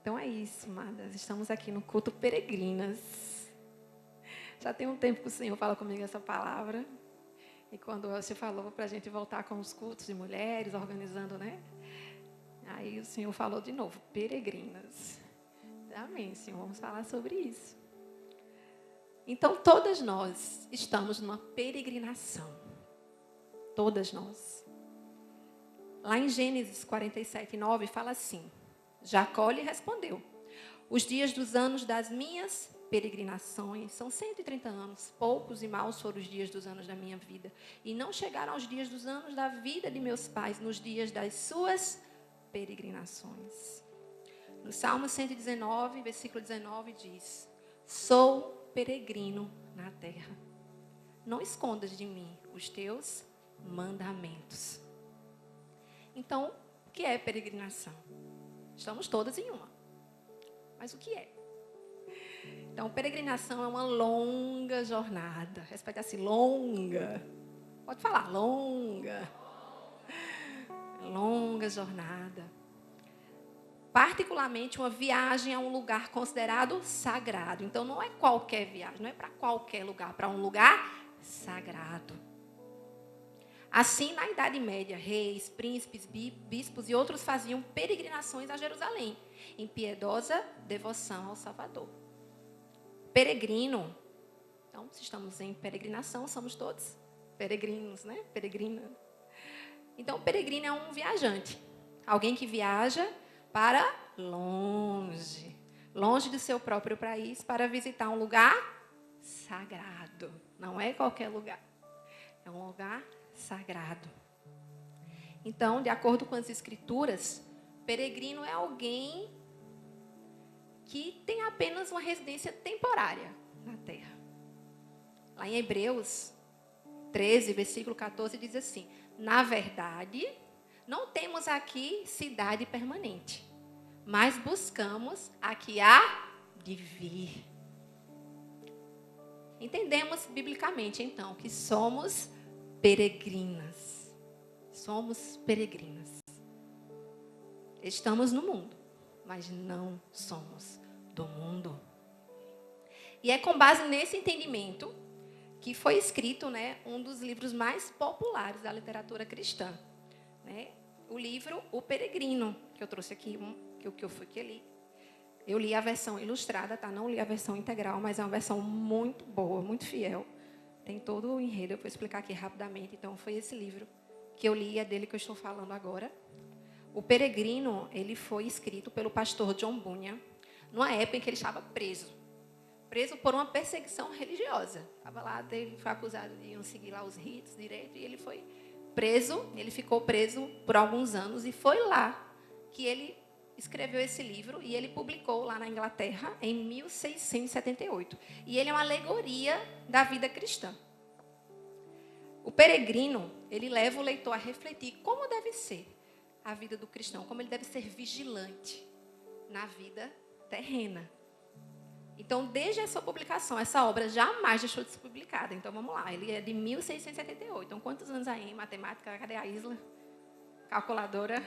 Então é isso, amadas. Estamos aqui no culto Peregrinas. Já tem um tempo que o Senhor fala comigo essa palavra. E quando você falou para a gente voltar com os cultos de mulheres, organizando, né? Aí o Senhor falou de novo, peregrinas. Amém, Senhor. Vamos falar sobre isso. Então, todas nós estamos numa peregrinação. Todas nós. Lá em Gênesis 47:9 fala assim: Jacó lhe respondeu: os dias dos anos das minhas peregrinações são 130 anos. Poucos e maus foram os dias dos anos da minha vida. E não chegaram aos dias dos anos da vida de meus pais, nos dias das suas peregrinações. No Salmo 119, versículo 19 diz: sou peregrino na terra. Não escondas de mim os teus mandamentos. Então, o que é peregrinação? Estamos todas em uma. Mas o que é? Então, peregrinação é uma longa jornada. Respeita assim, longa. Pode falar, longa. Longa jornada. Particularmente uma viagem a um lugar considerado sagrado. Então, não é qualquer viagem, não é para qualquer lugar, para um lugar sagrado. Assim, na Idade Média, reis, príncipes, bispos e outros faziam peregrinações a Jerusalém, em piedosa devoção ao Salvador. Peregrino, então, se estamos em peregrinação, somos todos peregrinos, né? Peregrina. Então, peregrino é um viajante, alguém que viaja para longe, longe do seu próprio país, para visitar um lugar sagrado. Não é qualquer lugar, é um lugar sagrado. Então, de acordo com as Escrituras, peregrino é alguém que tem apenas uma residência temporária na terra. Lá em Hebreus 13, versículo 14, diz assim: na verdade, não temos aqui cidade permanente, mas buscamos a que há de vir. Entendemos biblicamente, então, que somos peregrinas. Somos peregrinas. Estamos no mundo, mas não somos do mundo. E é com base nesse entendimento que foi escrito, né, um dos livros mais populares da literatura cristã, né? O livro O Peregrino, que eu trouxe aqui, que eu li. Eu li a versão ilustrada, tá? Não li a versão integral, mas é uma versão muito boa, muito fiel. Tem todo o enredo, eu vou explicar aqui rapidamente. Então, foi esse livro que eu li, é dele que eu estou falando agora. O Peregrino, ele foi escrito pelo pastor John Bunyan, numa época em que ele estava preso por uma perseguição religiosa. Estava lá, ele foi acusado de não seguir lá os ritos direito, e ele foi preso, ele ficou preso por alguns anos, e foi lá que ele escreveu esse livro, e ele publicou lá na Inglaterra em 1678. E ele é uma alegoria da vida cristã. O peregrino, ele leva o leitor a refletir como deve ser a vida do cristão, como ele deve ser vigilante na vida terrena. Então, desde essa publicação, essa obra jamais deixou de ser publicada. Então, vamos lá, ele é de 1678. Então, quantos anos aí em matemática? Cadê a Isla? Calculadora.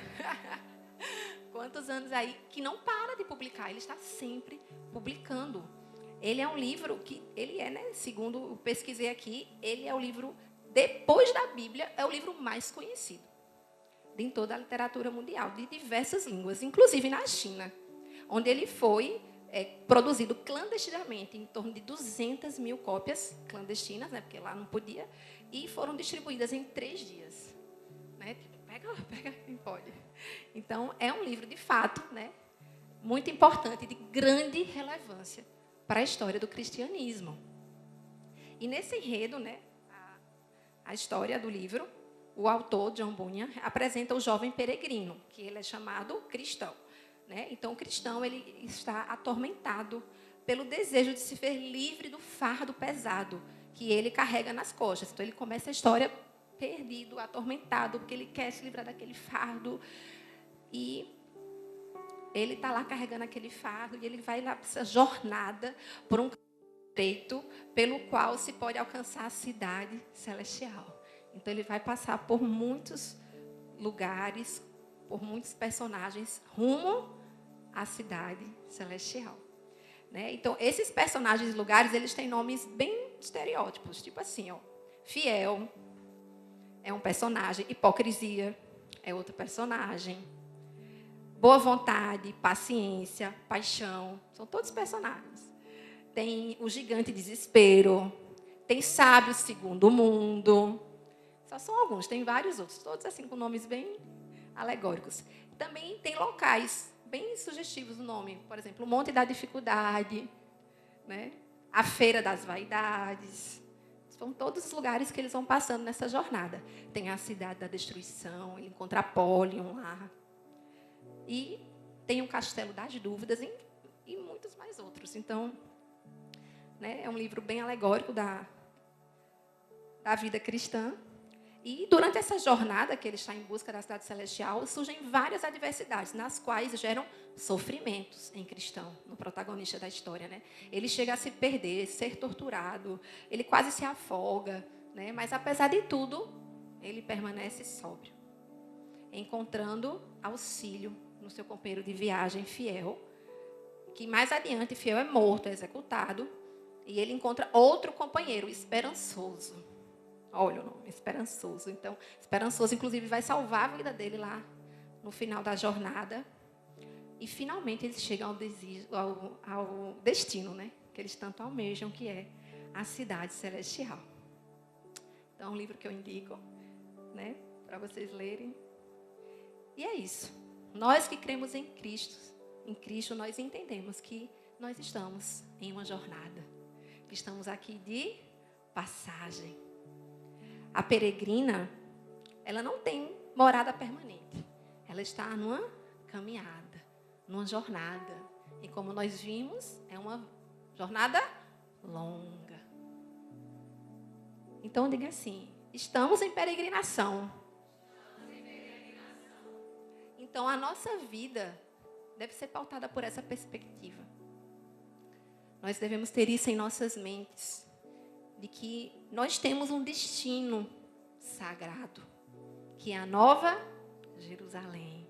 Quantos anos aí que não para de publicar? Ele está sempre publicando. Ele é um livro que, ele é, né, segundo eu pesquisei aqui, ele é o livro, depois da Bíblia, é o livro mais conhecido em toda a literatura mundial, de diversas línguas, inclusive na China, onde ele foi produzido clandestinamente, em torno de 200 mil cópias clandestinas, né, porque lá não podia, e foram distribuídas em 3 dias. Né? Pega quem pode. Então, é um livro, de fato, né, muito importante, de grande relevância para a história do cristianismo. E nesse enredo, né, a história do livro, o autor, John Bunyan, apresenta o jovem peregrino, que ele é chamado cristão. Né? Então, o cristão, ele está atormentado pelo desejo de se ver livre do fardo pesado que ele carrega nas costas. Então, ele começa a história perdido, atormentado, porque ele quer se livrar daquele fardo. E ele está lá carregando aquele fardo, e ele vai lá para essa jornada por um feito pelo qual se pode alcançar a cidade celestial. Então, ele vai passar por muitos lugares, por muitos personagens, rumo à cidade celestial. Né? Então, esses personagens e lugares, eles têm nomes bem estereótipos. Tipo assim, ó, fiel é um personagem, hipocrisia é outro personagem, boa vontade, paciência, paixão, são todos personagens. Tem o gigante desespero, tem sábio segundo o mundo. Só são alguns, tem vários outros, todos assim com nomes bem alegóricos. Também tem locais bem sugestivos o nome, por exemplo, o Monte da Dificuldade, né? A Feira das Vaidades. São todos os lugares que eles vão passando nessa jornada. Tem a Cidade da Destruição, ele encontra Apollyon lá. E tem o Castelo das Dúvidas e muitos mais outros. Então, né, é um livro bem alegórico da vida cristã. E durante essa jornada que ele está em busca da cidade celestial, surgem várias adversidades, nas quais geram sofrimentos em cristão, no protagonista da história. Né? Ele chega a se perder, ser torturado, ele quase se afoga, né? Mas, apesar de tudo, ele permanece sóbrio, encontrando auxílio no seu companheiro de viagem fiel, que mais adiante, fiel é morto, é executado, e ele encontra outro companheiro, esperançoso. Olha o nome, esperançoso. Então, esperançoso, inclusive, vai salvar a vida dele lá no final da jornada. E, finalmente, eles chegam ao destino, né? Que eles tanto almejam, que é a cidade celestial. Então, é um livro que eu indico, né? Para vocês lerem. E é isso. Nós que cremos em Cristo, nós entendemos que nós estamos em uma jornada. Que estamos aqui de passagem. A peregrina, ela não tem morada permanente. Ela está numa caminhada, numa jornada. E como nós vimos, é uma jornada longa. Então, diga assim, estamos em peregrinação. Então, a nossa vida deve ser pautada por essa perspectiva. Nós devemos ter isso em nossas mentes. De que nós temos um destino sagrado, que é a Nova Jerusalém.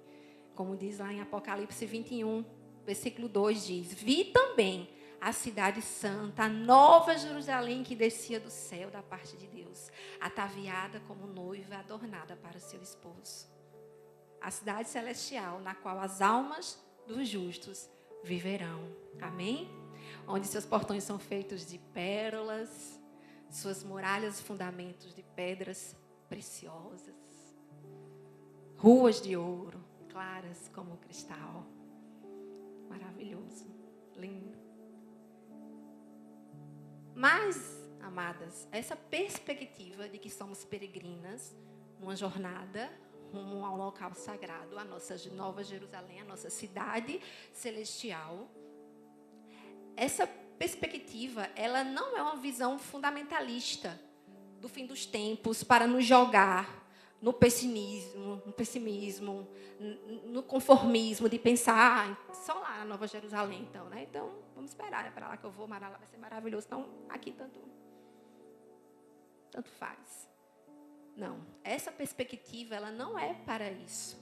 Como diz lá em Apocalipse 21, versículo 2, diz: Vi também a cidade santa, a Nova Jerusalém que descia do céu da parte de Deus, ataviada como noiva adornada para o seu esposo. A cidade celestial, na qual as almas dos justos viverão. Amém? Onde seus portões são feitos de pérolas, suas muralhas e fundamentos de pedras preciosas, ruas de ouro, claras como o cristal. Maravilhoso, lindo. Mas, amadas, essa perspectiva de que somos peregrinas, numa jornada rumo ao local sagrado, a nossa Nova Jerusalém, a nossa cidade celestial, essa perspectiva, ela não é uma visão fundamentalista do fim dos tempos para nos jogar no pessimismo, no conformismo de pensar só lá na Nova Jerusalém, então, né? Então, vamos esperar, é para lá que eu vou, lá vai ser maravilhoso. Então, aqui tanto faz. Não, essa perspectiva, ela não é para isso.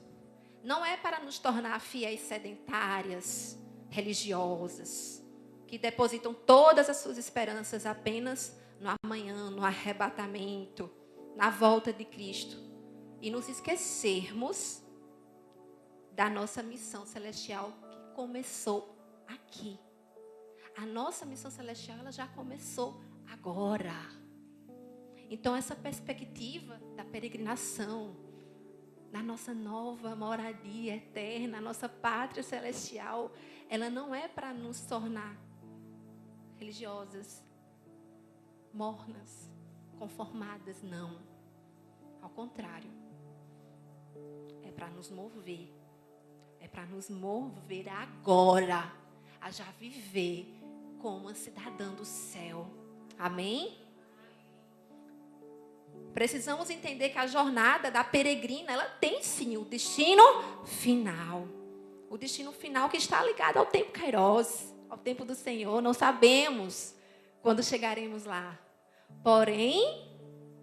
Não é para nos tornar fiéis sedentárias, religiosas, que depositam todas as suas esperanças apenas no amanhã, no arrebatamento, na volta de Cristo. E nos esquecermos da nossa missão celestial que começou aqui. A nossa missão celestial, ela já começou agora. Então, essa perspectiva da peregrinação, da nossa nova moradia eterna, a nossa pátria celestial, ela não é para nos tornar religiosas, mornas, conformadas, não. Ao contrário. É para nos mover. É para nos mover agora a já viver como uma cidadã do céu. Amém? Precisamos entender que a jornada da peregrina, ela tem sim o destino final. O destino final que está ligado ao tempo Kairos, ao tempo do Senhor. Não sabemos quando chegaremos lá. Porém,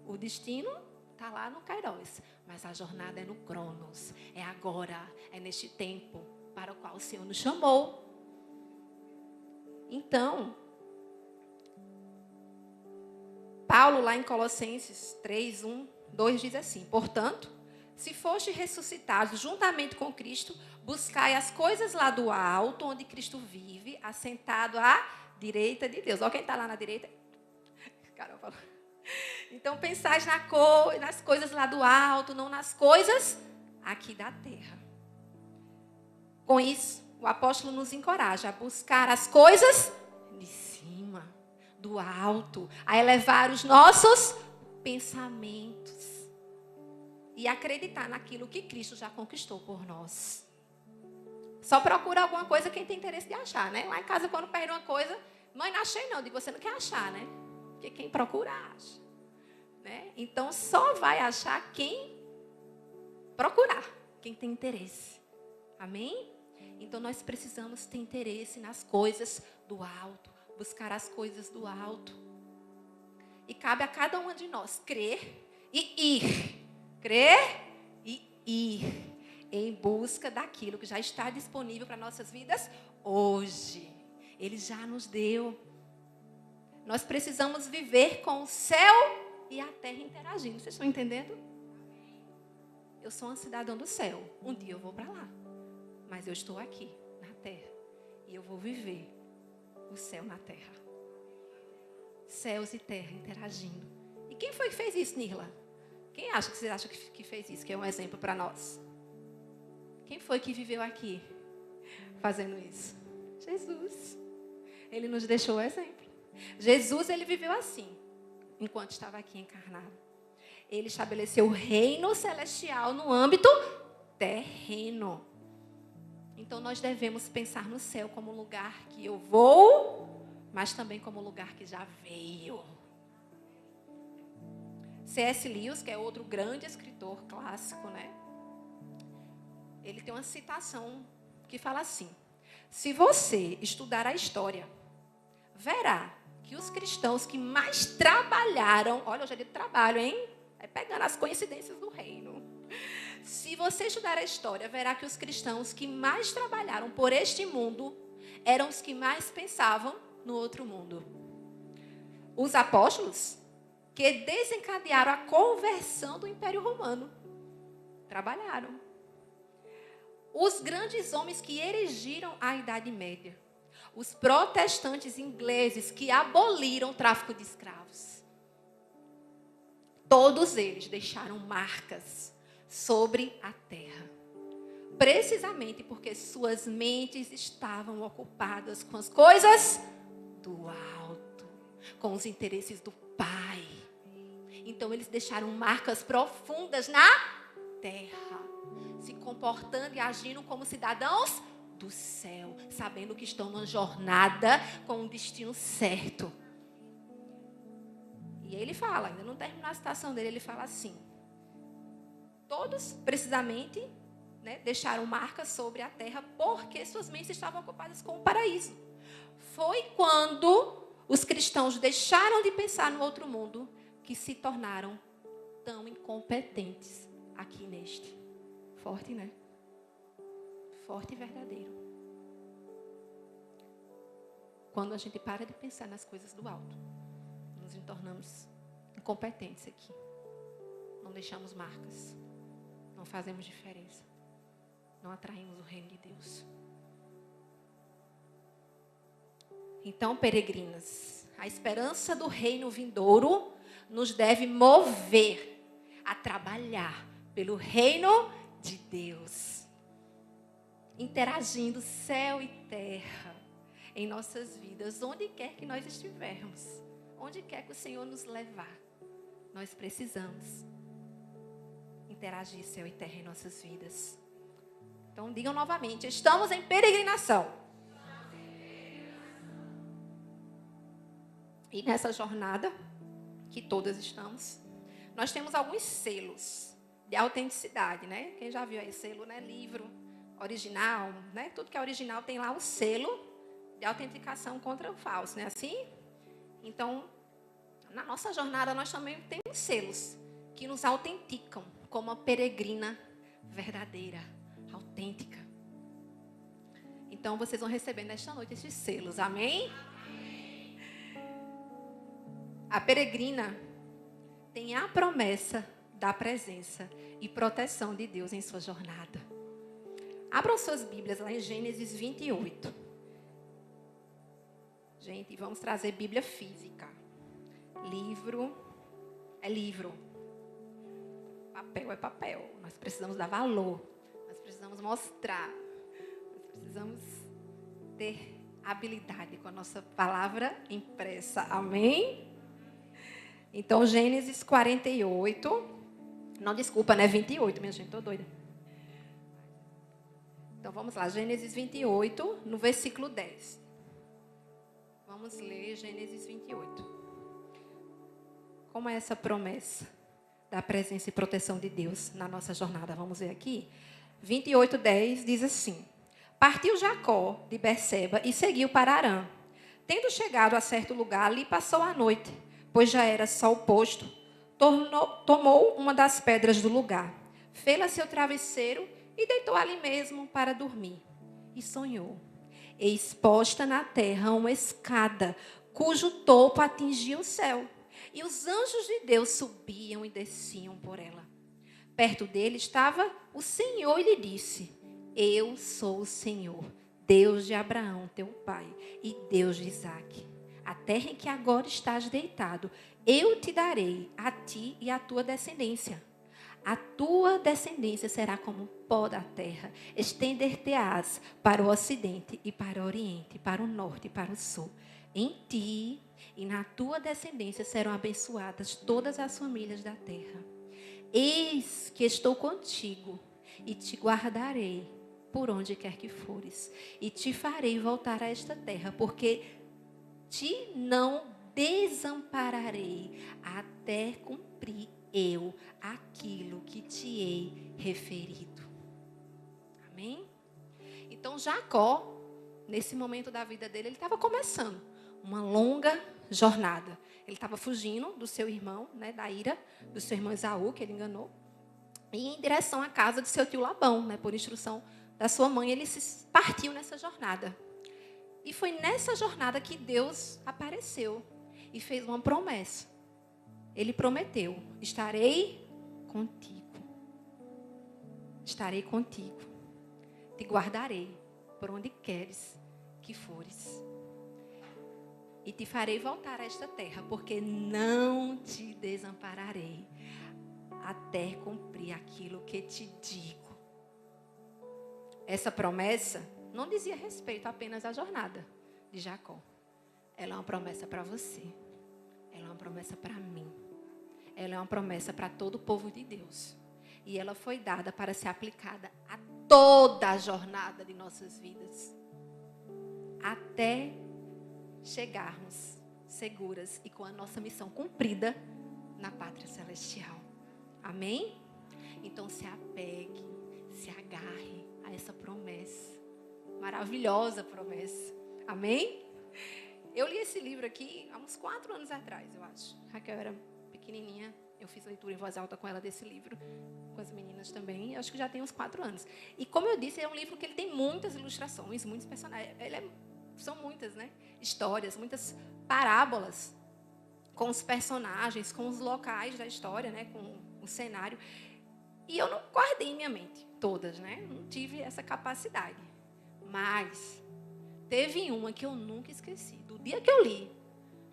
o destino está lá no Kairos. Mas a jornada é no Cronos. É agora, é neste tempo, para para o qual o Senhor nos chamou. Então, Paulo, lá em Colossenses 3, 1, 2, diz assim: portanto, se foste ressuscitados juntamente com Cristo, buscai as coisas lá do alto, onde Cristo vive, assentado à direita de Deus. Olha quem está lá na direita. Caramba. Então, pensais nas coisas lá do alto, não nas coisas aqui da terra. Com isso, o apóstolo nos encoraja a buscar as coisas de cima, do alto, a elevar os nossos pensamentos e acreditar naquilo que Cristo já conquistou por nós. Só procura alguma coisa quem tem interesse de achar, né? Lá em casa, quando perde uma coisa, mãe, não achei não, digo, você não quer achar, né? Porque quem procura, acha. Né? Então, só vai achar quem procurar, quem tem interesse. Amém? Então, nós precisamos ter interesse nas coisas do alto, buscar as coisas do alto. E cabe a cada uma de nós crer e ir. Crer e ir em busca daquilo que já está disponível para nossas vidas hoje. Ele já nos deu. Nós precisamos viver com o céu e a terra interagindo. Vocês estão entendendo? Eu sou uma cidadã do céu. Um dia eu vou para lá. Mas eu estou aqui, na terra. E eu vou viver o céu na terra. Céus e terra interagindo. E quem foi que fez isso, Nirla? Quem acha que você acha que fez isso? Que é um exemplo para nós. Quem foi que viveu aqui fazendo isso? Jesus. Ele nos deixou o exemplo. Jesus, ele viveu assim, enquanto estava aqui encarnado. Ele estabeleceu o reino celestial no âmbito terreno. Então, nós devemos pensar no céu como um lugar que eu vou, mas também como um lugar que já veio. C.S. Lewis, que é outro grande escritor clássico, né? Ele tem uma citação que fala assim: se você estudar a história, verá que os cristãos que mais trabalharam, olha, hoje é dia de trabalho, hein? É pegando as coincidências do reino. Se você estudar a história, verá que os cristãos que mais trabalharam por este mundo eram os que mais pensavam no outro mundo. Os apóstolos que desencadearam a conversão do Império Romano trabalharam. Os grandes homens que erigiram a Idade Média. Os protestantes ingleses que aboliram o tráfico de escravos. Todos eles deixaram marcas sobre a terra. Precisamente porque suas mentes estavam ocupadas com as coisas do alto, com os interesses do Pai. Então eles deixaram marcas profundas na terra, se comportando e agindo como cidadãos do céu, sabendo que estão numa jornada com um destino certo. E ele fala, ainda não terminou a citação dele, ele fala assim: todos, precisamente, né, deixaram marcas sobre a terra porque suas mentes estavam ocupadas com o paraíso. Foi quando os cristãos deixaram de pensar no outro mundo que se tornaram tão incompetentes aqui neste. Forte, né? Forte e verdadeiro. Quando a gente para de pensar nas coisas do alto, nos tornamos incompetentes aqui. Não deixamos marcas. Não fazemos diferença. Não atraímos o reino de Deus. Então, peregrinas, a esperança do reino vindouro nos deve mover a trabalhar pelo reino de Deus. Interagindo céu e terra em nossas vidas, onde quer que nós estivermos, onde quer que o Senhor nos levar, nós precisamos interagir céu e terra em nossas vidas. Então digam novamente: estamos em peregrinação. E nessa jornada que todas estamos, nós temos alguns selos de autenticidade, né? Quem já viu aí selo, né? Livro original, né? Tudo que é original tem lá o selo de autenticação contra o falso, né? Assim? Então, na nossa jornada nós também temos selos que nos autenticam como uma peregrina verdadeira, autêntica. Então, vocês vão receber nesta noite esses selos. Amém? A peregrina tem a promessa da presença e proteção de Deus em sua jornada. Abram suas Bíblias lá em Gênesis 28. Gente, vamos trazer Bíblia física. Livro é livro. Papel é papel. Nós precisamos dar valor. Nós precisamos mostrar. Nós precisamos ter habilidade com a nossa palavra impressa. Amém? Então, Gênesis 48. Não, desculpa, né? 28, minha gente. Estou doida. Então, vamos lá. Gênesis 28, no versículo 10. Vamos ler Gênesis 28. Como é essa promessa da presença e proteção de Deus na nossa jornada? Vamos ver aqui. 28, 10 diz assim: Partiu Jacó de Berseba e seguiu para Harã. Tendo chegado a certo lugar, ali passou a noite, pois já era sol posto. Tomou uma das pedras do lugar, fê-la seu travesseiro e deitou ali mesmo para dormir. E sonhou. Eis posta na terra uma escada, cujo topo atingia o céu. E os anjos de Deus subiam e desciam por ela. Perto dele estava o Senhor e lhe disse: Eu sou o Senhor, Deus de Abraão, teu pai, e Deus de Isaque. A terra em que agora estás deitado, eu te darei, a ti e à tua descendência. A tua descendência será como o pó da terra. Estender-te-ás para o ocidente e para o oriente, para o norte e para o sul. Em ti e na tua descendência serão abençoadas todas as famílias da terra. Eis que estou contigo e te guardarei por onde quer que fores. E te farei voltar a esta terra, porque te não desampararei até cumprir eu aquilo que te hei referido. Amém? Então Jacó, nesse momento da vida dele, ele estava começando uma longa jornada. Ele estava fugindo do seu irmão, né, da ira do seu irmão Esaú, que ele enganou, e em direção à casa de seu tio Labão, né, por instrução da sua mãe, ele se partiu nessa jornada. E foi nessa jornada que Deus apareceu e fez uma promessa. Ele prometeu: estarei contigo. Estarei contigo. Te guardarei por onde queres que fores. E te farei voltar a esta terra, porque não te desampararei até cumprir aquilo que te digo. Essa promessa não dizia respeito apenas à jornada de Jacó. Ela é uma promessa para você. Ela é uma promessa para mim. Ela é uma promessa para todo o povo de Deus. E ela foi dada para ser aplicada a toda a jornada de nossas vidas. Até chegarmos seguras e com a nossa missão cumprida na pátria celestial. Amém? Então se apegue, se agarre a essa promessa. Maravilhosa promessa. Amém? Eu li esse livro aqui há uns 4 anos atrás, eu acho. Raquel era pequenininha. Eu fiz leitura em voz alta com ela desse livro, com as meninas também. Eu acho que já tem uns 4 anos. E como eu disse, é um livro que ele tem muitas ilustrações, muitos personagens. São muitas, né? Histórias, muitas parábolas com os personagens, com os locais da história, né? Com o cenário. E eu não guardei em minha mente todas, né? Não tive essa capacidade. Mas teve uma que eu nunca esqueci. Do dia que eu li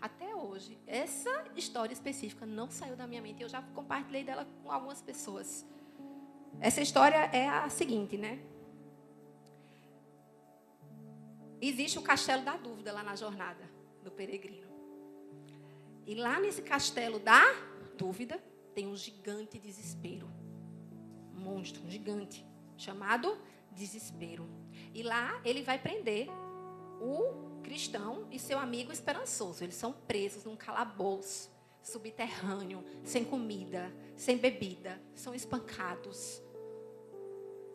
até hoje, essa história específica não saiu da minha mente. Eu já compartilhei dela com algumas pessoas. Essa história é a seguinte, né? Existe o castelo da dúvida lá na jornada do peregrino. E lá nesse castelo da dúvida tem um gigante desespero. Um monstro, um gigante, chamado desespero. E lá ele vai prender o cristão e seu amigo esperançoso. Eles são presos num calabouço subterrâneo, sem comida, sem bebida. São espancados.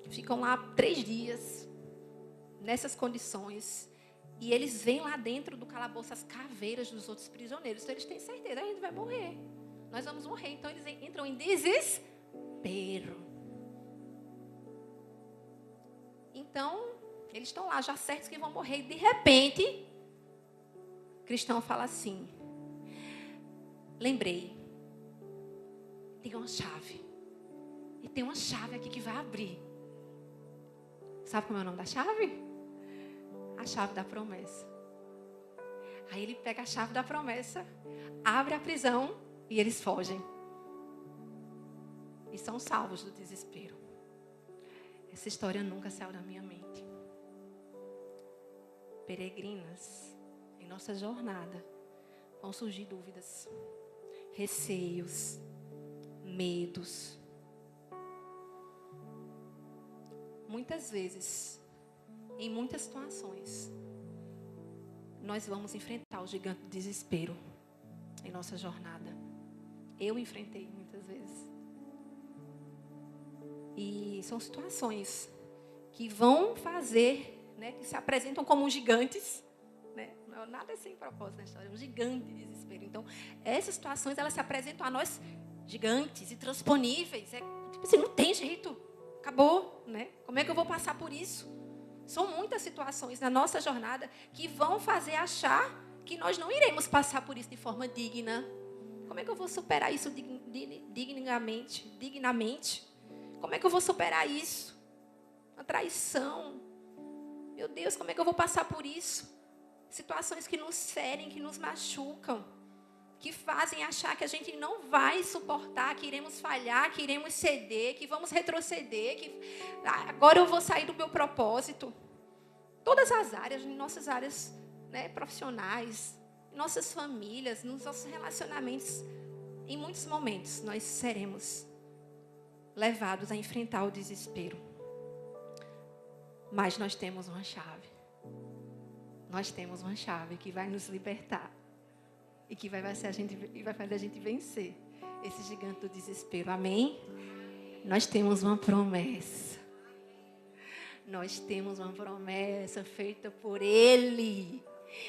Ficam lá 3 dias nessas condições. E eles veem lá dentro do calabouço as caveiras dos outros prisioneiros. Então eles têm certeza: a gente vai morrer. Nós vamos morrer. Então eles entram em desespero. Então Eles estão lá já certos que vão morrer. E de repente, o cristão fala assim: lembrei, tem uma chave. E tem uma chave aqui que vai abrir. Sabe como é o nome da chave? A chave da promessa. Aí ele pega a chave da promessa, abre a prisão e eles fogem. E são salvos do desespero. Essa história nunca saiu da minha mente. Peregrinas, em nossa jornada, vão surgir dúvidas, receios, medos. Muitas vezes, em muitas situações, nós vamos enfrentar o gigante do desespero em nossa jornada. Eu enfrentei muitas vezes. E são situações que vão fazer, né, que se apresentam como gigantes, né? Nada é sem propósito na história, é um gigante de desespero. Então, essas situações, elas se apresentam a nós gigantes, intransponíveis. É tipo assim, não tem jeito, acabou, né? Como é que eu vou passar por isso? São muitas situações na nossa jornada que vão fazer achar que nós não iremos passar por isso de forma digna. Como é que eu vou superar isso dignamente? Como é que eu vou superar isso? Uma traição. Meu Deus, como é que eu vou passar por isso? Situações que nos ferem, que nos machucam, que fazem achar que a gente não vai suportar, que iremos falhar, que iremos ceder, que vamos retroceder, que agora eu vou sair do meu propósito. Todas as áreas, em nossas áreas, né, profissionais, em nossas famílias, nos nossos relacionamentos, em muitos momentos nós seremos levados a enfrentar o desespero. Mas nós temos uma chave. Nós temos uma chave que vai nos libertar. E que vai fazer a gente vencer esse gigante do desespero. Amém? Nós temos uma promessa. Nós temos uma promessa feita por Ele.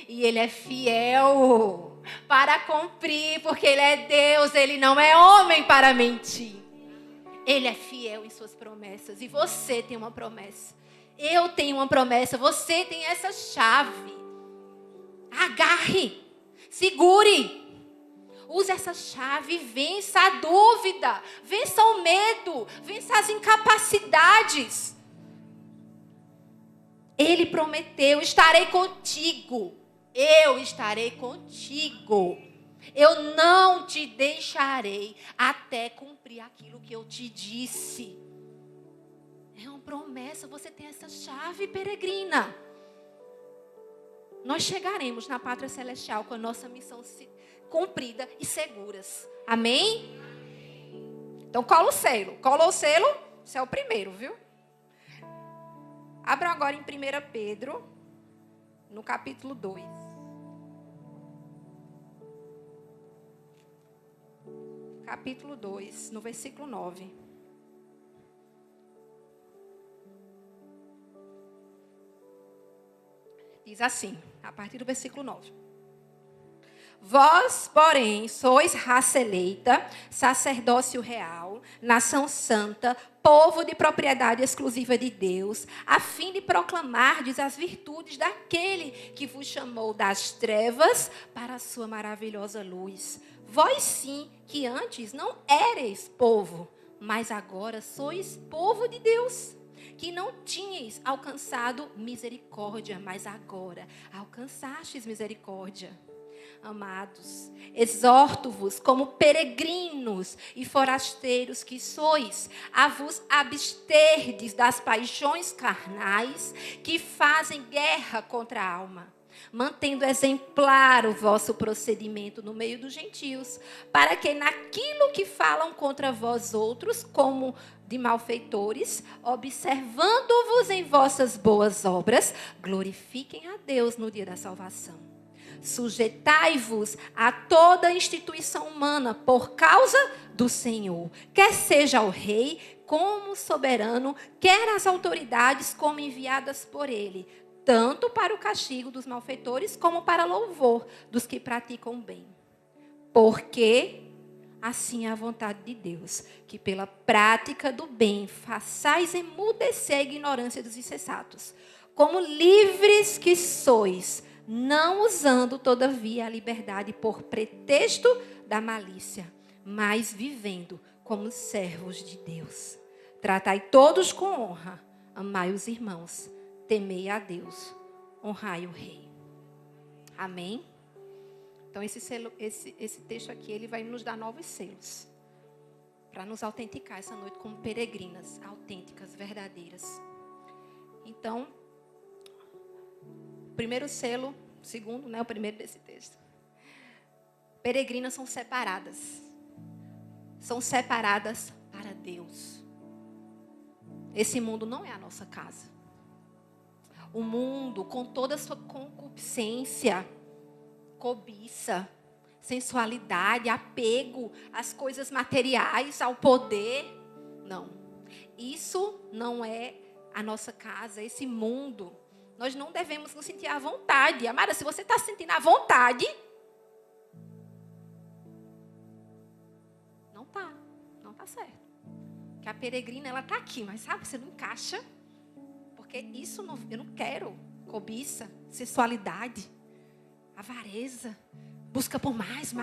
E Ele é fiel para cumprir, porque Ele é Deus, Ele não é homem para mentir. Ele é fiel em suas promessas. E você tem uma promessa. Eu tenho uma promessa. Você tem essa chave. Agarre. Segure. Use essa chave e vença a dúvida. Vença o medo. Vença as incapacidades. Ele prometeu: estarei contigo. Eu estarei contigo. Eu não te deixarei até cumprir aquilo que eu te disse. É uma promessa, você tem essa chave, peregrina. Nós chegaremos na pátria celestial com a nossa missão cumprida e seguras. Amém? Então cola o selo. Cola o selo, isso é o primeiro, viu? Abra agora em 1 Pedro, no capítulo 2. Capítulo 2, no versículo 9. Diz assim, a partir do versículo 9. Vós, porém, sois raça eleita, sacerdócio real, nação santa, povo de propriedade exclusiva de Deus, a fim de proclamardes as virtudes daquele que vos chamou das trevas para a sua maravilhosa luz. Vós sim, que antes não éreis povo, mas agora sois povo de Deus. Que não tinhais alcançado misericórdia, mas agora alcançastes misericórdia. Amados, exorto-vos como peregrinos e forasteiros que sois, a vos absterdes das paixões carnais que fazem guerra contra a alma, mantendo exemplar o vosso procedimento no meio dos gentios, para que naquilo que falam contra vós outros, como de malfeitores, observando-vos em vossas boas obras, glorifiquem a Deus no dia da salvação. Sujeitai-vos a toda instituição humana por causa do Senhor, quer seja o rei como soberano, quer as autoridades como enviadas por ele, tanto para o castigo dos malfeitores como para louvor dos que praticam o bem. Porque assim é a vontade de Deus, que pela prática do bem façais emudecer a ignorância dos insensatos, como livres que sois, não usando, todavia, a liberdade por pretexto da malícia, mas vivendo como servos de Deus. Tratai todos com honra, amai os irmãos, temei a Deus, honrai o rei. Amém? Então, esse texto aqui, ele vai nos dar novos selos, para nos autenticar essa noite como peregrinas, autênticas, verdadeiras. Então, primeiro selo, segundo, né, o primeiro desse texto. Peregrinas são separadas. São separadas para Deus. Esse mundo não é a nossa casa. O mundo, com toda a sua concupiscência, cobiça, sensualidade, apego às coisas materiais, ao poder. Não. Isso não é a nossa casa, esse mundo. Nós não devemos nos sentir à vontade. Amada, se você está se sentindo à vontade, não está certo. Que a peregrina, ela está aqui, mas sabe, você não encaixa. Porque isso eu não quero. Cobiça, sensualidade, avareza, busca por mais.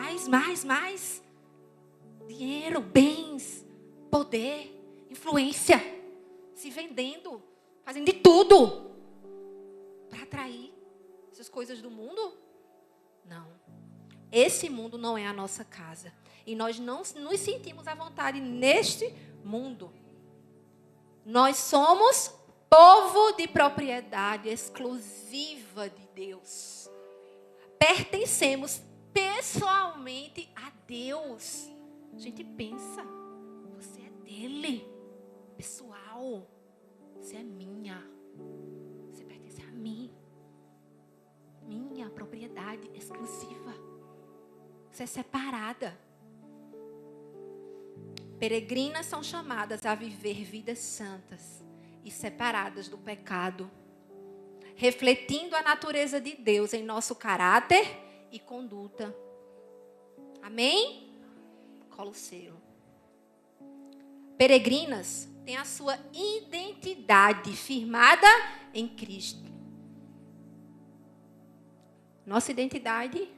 Dinheiro, bens, poder, influência, se vendendo, fazendo de tudo para atrair essas coisas do mundo. Não. Esse mundo não é a nossa casa. E nós não nos sentimos à vontade neste mundo. Nós somos povo de propriedade exclusiva de Deus. Pertencemos pessoalmente a Deus. A gente pensa, você é dele, pessoal. Você é minha. Você pertence a mim. Minha propriedade exclusiva. Você é separada. Peregrinas são chamadas a viver vidas santas e separadas do pecado, refletindo a natureza de Deus em nosso caráter e conduta. Amém? Cola o selo. Peregrinas têm a sua identidade firmada em Cristo. Nossa identidade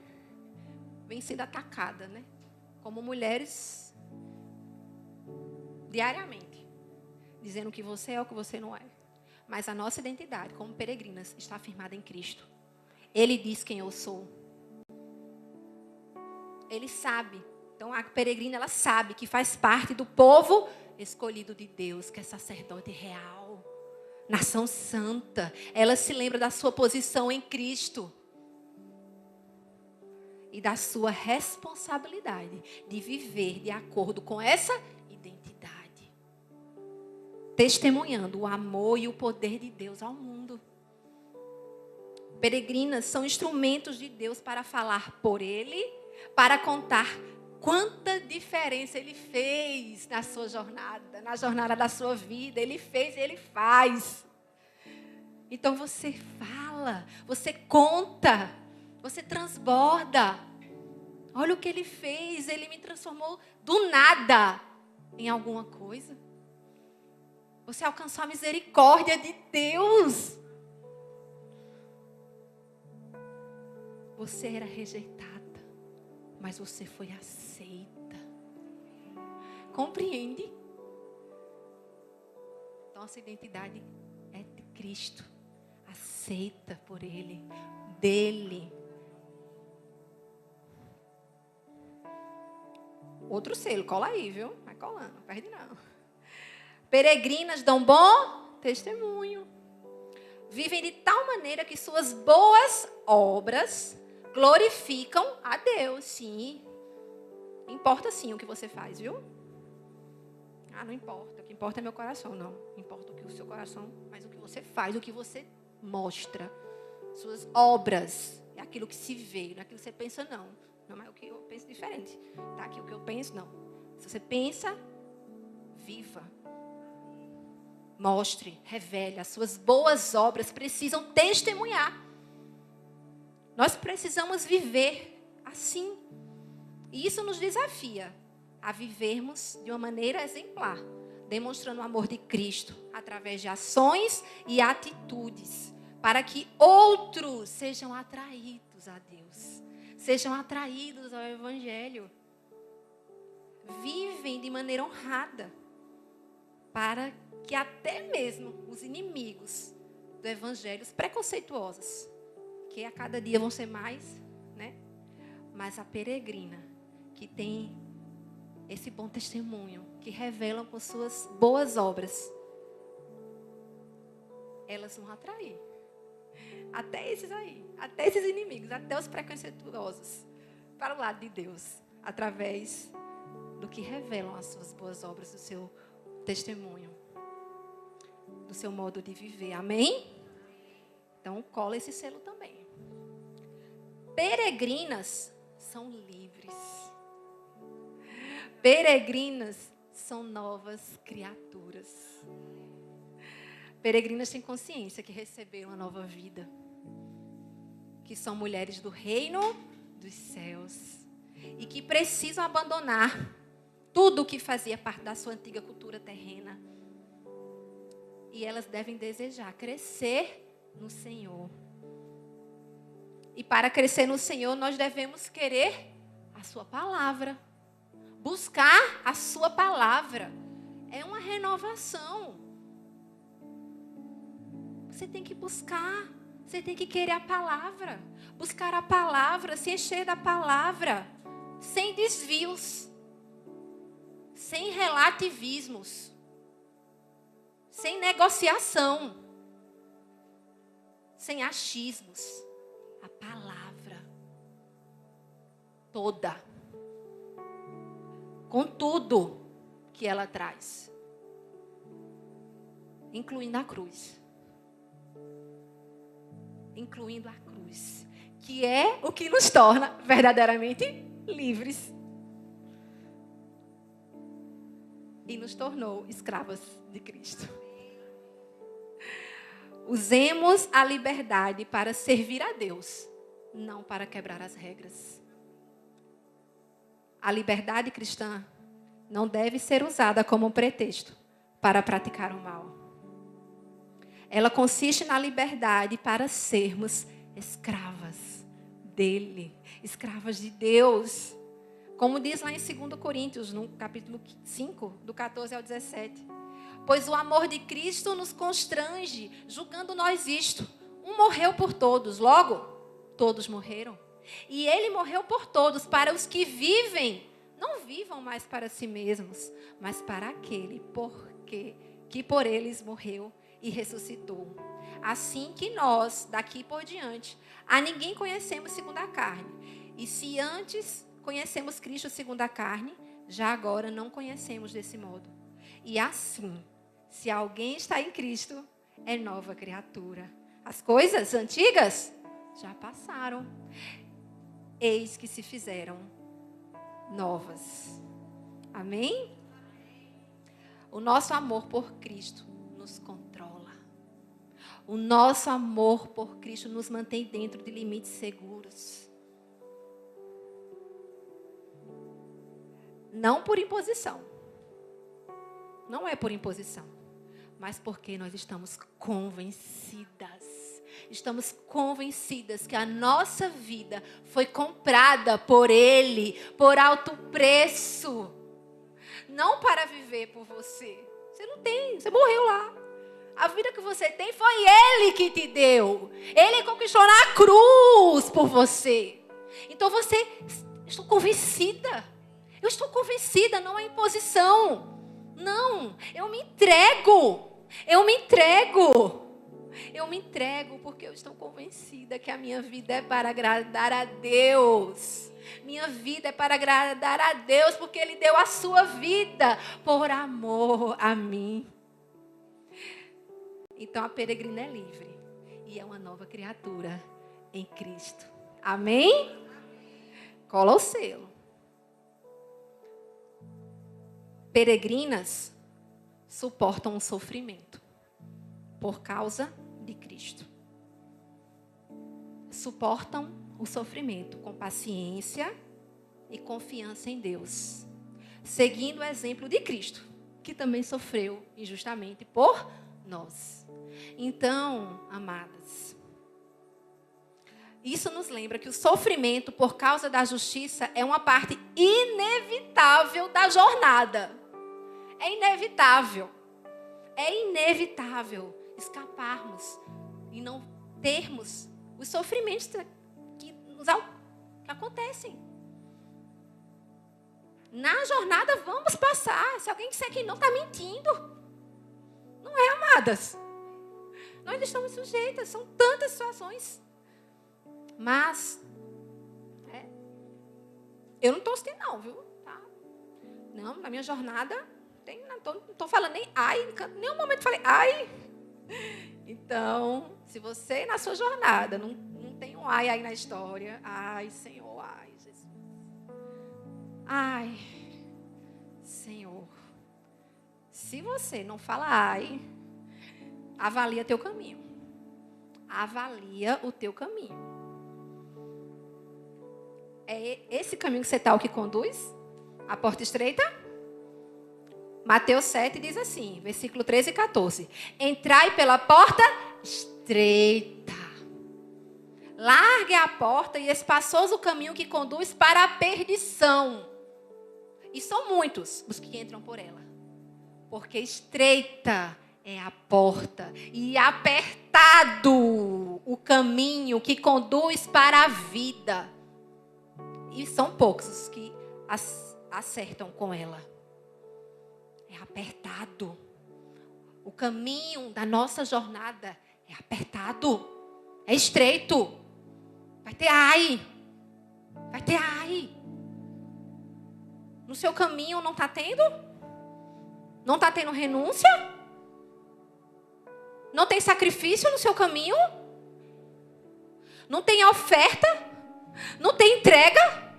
vem sendo atacada, né? Como mulheres, diariamente, dizendo que você é o que você não é. Mas a nossa identidade, como peregrinas, está firmada em Cristo. Ele diz quem eu sou. Ele sabe. Então, a peregrina, ela sabe que faz parte do povo escolhido de Deus, que é sacerdote real, nação santa. Ela se lembra da sua posição em Cristo e da sua responsabilidade de viver de acordo com essa identidade, testemunhando o amor e o poder de Deus ao mundo. Peregrinas são instrumentos de Deus para falar por Ele, para contar quanta diferença Ele fez na sua jornada, na jornada da sua vida. Ele fez e Ele faz. Então você fala, você conta, você transborda. Olha o que Ele fez, Ele me transformou do nada em alguma coisa. Você alcançou a misericórdia de Deus. Você era rejeitada, mas você foi aceita. Compreende? Nossa identidade é de Cristo, aceita por Ele, dele. Outro selo, cola aí, viu? Vai colando, não perde não. Peregrinas dão bom testemunho. Vivem de tal maneira que suas boas obras glorificam a Deus. Sim. Importa sim o que você faz, viu? Ah, não importa. O que importa é meu coração. Não. Importa o que o seu coração, mas o que você faz, o que você mostra. Suas obras. É aquilo que se vê, não é aquilo que você pensa, não. Não, mas o que eu penso diferente. Tá aqui o que eu penso, não. Se você pensa, viva. Mostre, revele. As suas boas obras precisam testemunhar. Nós precisamos viver assim. E isso nos desafia a vivermos de uma maneira exemplar, demonstrando o amor de Cristo através de ações e atitudes, para que outros sejam atraídos a Deus, sejam atraídos ao Evangelho. Vivem de maneira honrada, para que até mesmo os inimigos do Evangelho, os preconceituosos, que a cada dia vão ser mais, né? Mas a peregrina, que tem esse bom testemunho, que revelam com suas boas obras, elas vão atrair até esses aí, até esses inimigos, até os preconceituosos, para o lado de Deus, através do que revelam as suas boas obras, do seu testemunho, do seu modo de viver. Amém? Então, cola esse selo também. Peregrinas são livres. Peregrinas são novas criaturas. Peregrinas têm consciência que receberam uma nova vida, que são mulheres do reino dos céus e que precisam abandonar tudo o que fazia parte da sua antiga cultura terrena. E elas devem desejar crescer no Senhor. E para crescer no Senhor, nós devemos querer a sua palavra. Buscar a sua palavra. É uma renovação. Você tem que buscar. Você tem que querer a palavra. Buscar a palavra, se encher da palavra. Sem desvios. Sem relativismos. Sem negociação. Sem achismos. A palavra. Toda. Com tudo que ela traz. Incluindo a cruz. Incluindo a cruz. Que é o que nos torna verdadeiramente livres. E nos tornou escravas de Cristo. Usemos a liberdade para servir a Deus, não para quebrar as regras. A liberdade cristã não deve ser usada como pretexto para praticar o mal. Ela consiste na liberdade para sermos escravas dele, escravas de Deus. Como diz lá em 2 Coríntios, no capítulo 5, do 14 ao 17. Pois o amor de Cristo nos constrange, julgando nós isto. Um morreu por todos, logo, todos morreram. E ele morreu por todos, para os que vivem, não vivam mais para si mesmos, mas para aquele que por eles morreu e ressuscitou. Assim que nós, daqui por diante, a ninguém conhecemos segundo a carne. E se antes conhecemos Cristo segundo a carne, já agora não conhecemos desse modo. E assim, se alguém está em Cristo, é nova criatura. As coisas antigas já passaram. Eis que se fizeram novas. Amém? O nosso amor por Cristo nos controla. O nosso amor por Cristo nos mantém dentro de limites seguros. Não por imposição. Não é por imposição. Mas porque nós estamos convencidas. Estamos convencidas que a nossa vida foi comprada por Ele, por alto preço. Não para viver por você. Você não tem, você morreu lá. A vida que você tem foi Ele que te deu. Ele conquistou na cruz por você. Então estou convencida. Eu estou convencida, não é imposição. Não, eu me entrego. Eu me entrego porque eu estou convencida que a minha vida é para agradar a Deus. Minha vida é para agradar a Deus porque Ele deu a sua vida por amor a mim. Então a peregrina é livre e é uma nova criatura em Cristo. Amém? Cola o selo. Peregrinas suportam o sofrimento por causa de Cristo. Suportam o sofrimento com paciência e confiança em Deus, seguindo o exemplo de Cristo, que também sofreu injustamente por nós. Então, amadas, isso nos lembra que o sofrimento por causa da justiça é uma parte inevitável da jornada. É inevitável. É inevitável escaparmos e não termos os sofrimentos que acontecem. Na jornada vamos passar. Se alguém disser que não, está mentindo. Não é, amadas? Nós estamos sujeitas. São tantas situações. Mas, eu não estou assim não, viu? Tá? Não, na minha jornada, não estou falando nem ai, em nenhum momento falei ai. Então, se você na sua jornada não tem um ai aí na história, ai, Senhor, ai, Jesus. Ai, Senhor. Se você não fala ai, avalia teu caminho. Avalia o teu caminho. É esse caminho que você está o que conduz? A porta estreita? Mateus 7 diz assim, versículo 13 e 14. Entrai pela porta estreita. Largue a porta e espaçoso o caminho que conduz para a perdição. E são muitos os que entram por ela. Porque estreita é a porta e apertado o caminho que conduz para a vida. E são poucos os que acertam com ela. É apertado. O caminho da nossa jornada é apertado. É estreito. Vai ter ai. Vai ter ai. No seu caminho não está tendo? Não está tendo renúncia? Não tem sacrifício no seu caminho? Não tem oferta? Não tem entrega?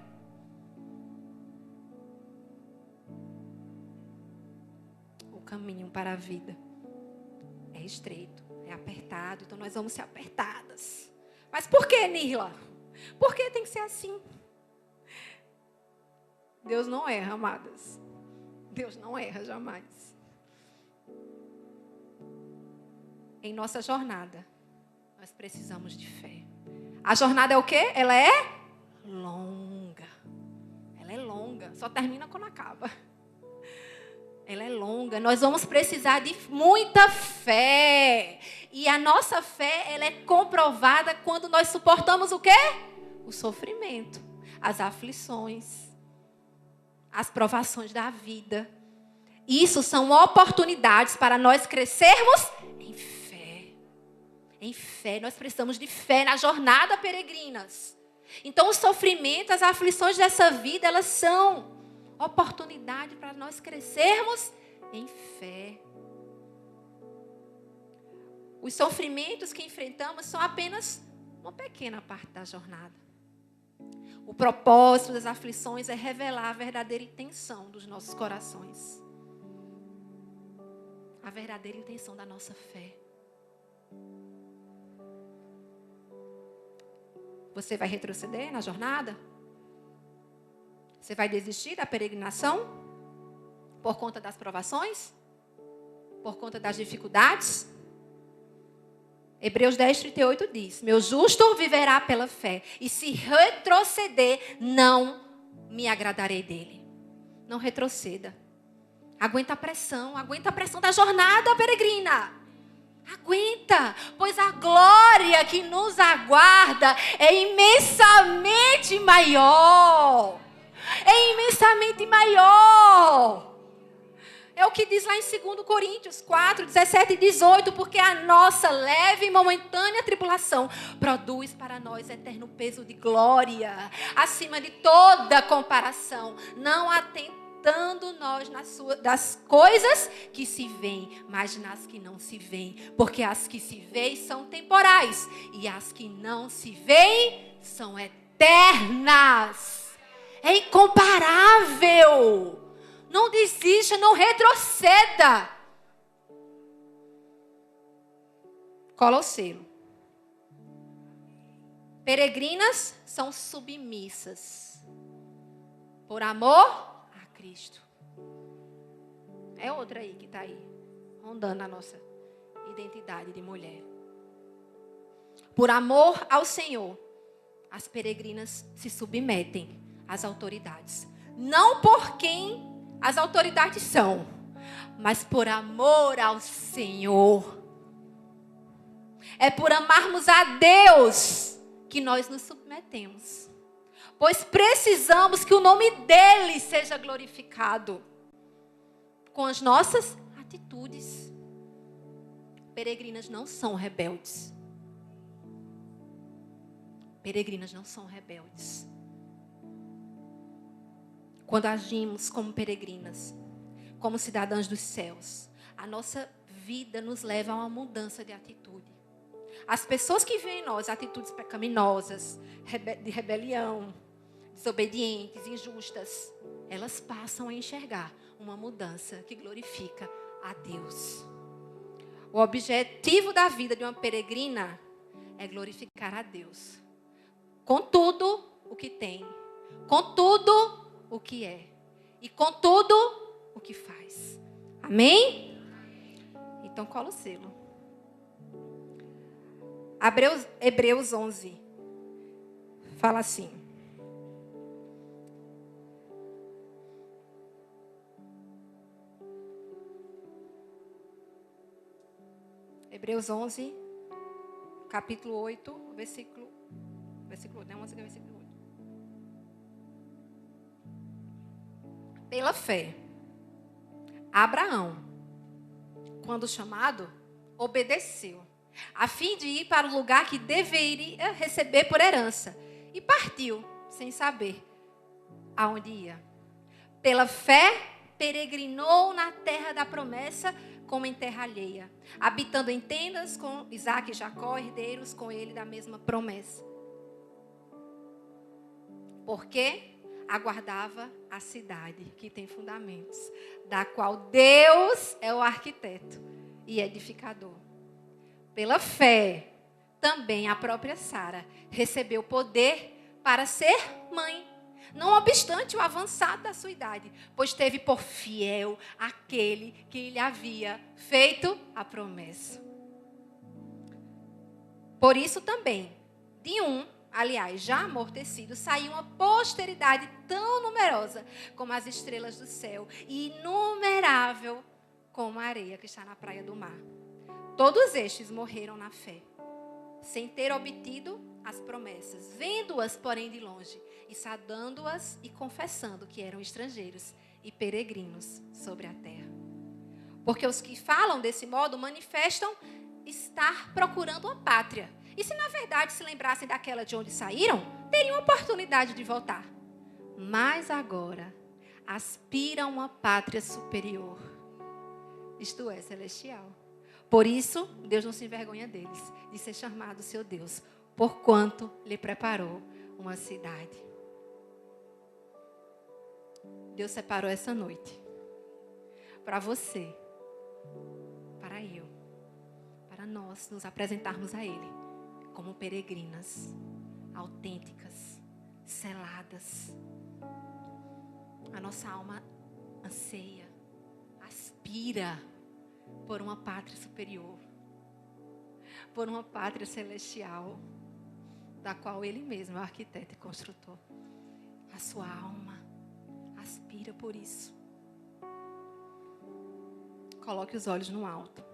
O caminho para a vida é estreito, é apertado. Então nós vamos ser apertadas. Mas por que, Nirla? Por que tem que ser assim? Deus não erra, amadas. Deus não erra jamais. Em nossa jornada, nós precisamos de fé. A jornada é o quê? Ela é longa. Ela é longa. Só termina quando acaba. Ela é longa. Nós vamos precisar de muita fé. E a nossa fé, ela é comprovada quando nós suportamos o quê? O sofrimento, as aflições, as provações da vida. Isso são oportunidades para nós crescermos em fé. Em fé, nós precisamos de fé na jornada, peregrinas. Então, o sofrimento, as aflições dessa vida, elas são oportunidade para nós crescermos em fé. Os sofrimentos que enfrentamos são apenas uma pequena parte da jornada. O propósito das aflições é revelar a verdadeira intenção dos nossos corações. A verdadeira intenção da nossa fé. Você vai retroceder na jornada? Você vai desistir da peregrinação? Por conta das provações? Por conta das dificuldades? Hebreus 10:38 diz: meu justo viverá pela fé, e se retroceder, não me agradarei dele. Não retroceda. Aguenta a pressão da jornada, peregrina. Aguenta, pois a glória que nos aguarda é imensamente maior. É imensamente maior. É o que diz lá em 2 Coríntios 4, 17 e 18. Porque a nossa leve e momentânea tribulação produz para nós eterno peso de glória, acima de toda comparação, não atentando nós das coisas que se veem, mas nas que não se veem. Porque as que se veem são temporais, e as que não se veem são eternas. É incomparável. Não desista, não retroceda. Cola o selo. Peregrinas são submissas por amor a Cristo. É outra aí que está aí, rondando a nossa identidade de mulher. Por amor ao Senhor, as peregrinas se submetem às autoridades. Não por quem as autoridades são, mas por amor ao Senhor. É por amarmos a Deus que nós nos submetemos. Pois precisamos que o nome dele seja glorificado com as nossas atitudes. Peregrinas não são rebeldes. Peregrinas não são rebeldes. Quando agimos como peregrinas, como cidadãs dos céus, a nossa vida nos leva a uma mudança de atitude. As pessoas que veem em nós atitudes pecaminosas, de rebelião, desobedientes, injustas, elas passam a enxergar uma mudança que glorifica a Deus. O objetivo da vida de uma peregrina é glorificar a Deus. Com tudo o que tem, com tudo o que é e com tudo o que faz. Amém? Então cola o selo. Hebreus 11 fala assim. Hebreus 11, capítulo 8, versículo 8. Pela fé, Abraão, quando chamado, obedeceu, a fim de ir para o lugar que deveria receber por herança, e partiu, sem saber aonde ia. Pela fé, peregrinou na terra da promessa, como em terra alheia, habitando em tendas com Isaque e Jacó, herdeiros com ele da mesma promessa. Porque aguardava a cidade que tem fundamentos, da qual Deus é o arquiteto e edificador. Pela fé, também a própria Sara recebeu poder para ser mãe, não obstante o avançado da sua idade, pois teve por fiel aquele que lhe havia feito a promessa. Por isso também, de um, aliás, já amortecido, saiu uma posteridade tão numerosa como as estrelas do céu e inumerável como a areia que está na praia do mar. Todos estes morreram na fé, sem ter obtido as promessas, vendo-as, porém, de longe, e saudando-as e confessando que eram estrangeiros e peregrinos sobre a terra. Porque os que falam desse modo manifestam estar procurando uma pátria. E se na verdade se lembrassem daquela de onde saíram, teriam oportunidade de voltar. Mas agora aspiram a uma pátria superior, isto é, celestial. Por isso, Deus não se envergonha deles, de ser chamado seu Deus, porquanto lhe preparou uma cidade. Deus separou essa noite para você, para eu, para nós nos apresentarmos a Ele como peregrinas, autênticas, seladas. A nossa alma anseia, aspira por uma pátria superior, por uma pátria celestial, da qual Ele mesmo é o arquiteto e construtor. A sua alma aspira por isso. Coloque os olhos no alto.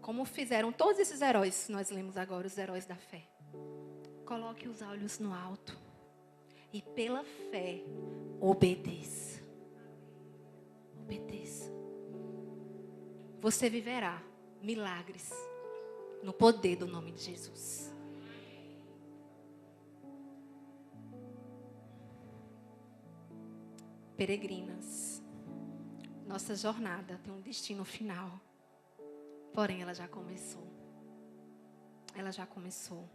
Como fizeram todos esses heróis que nós lemos agora, os heróis da fé. Coloque os olhos no alto. E pela fé, obedeça. Obedeça. Você viverá milagres no poder do nome de Jesus. Peregrinas, nossa jornada tem um destino final. Porém, ela já começou. Ela já começou.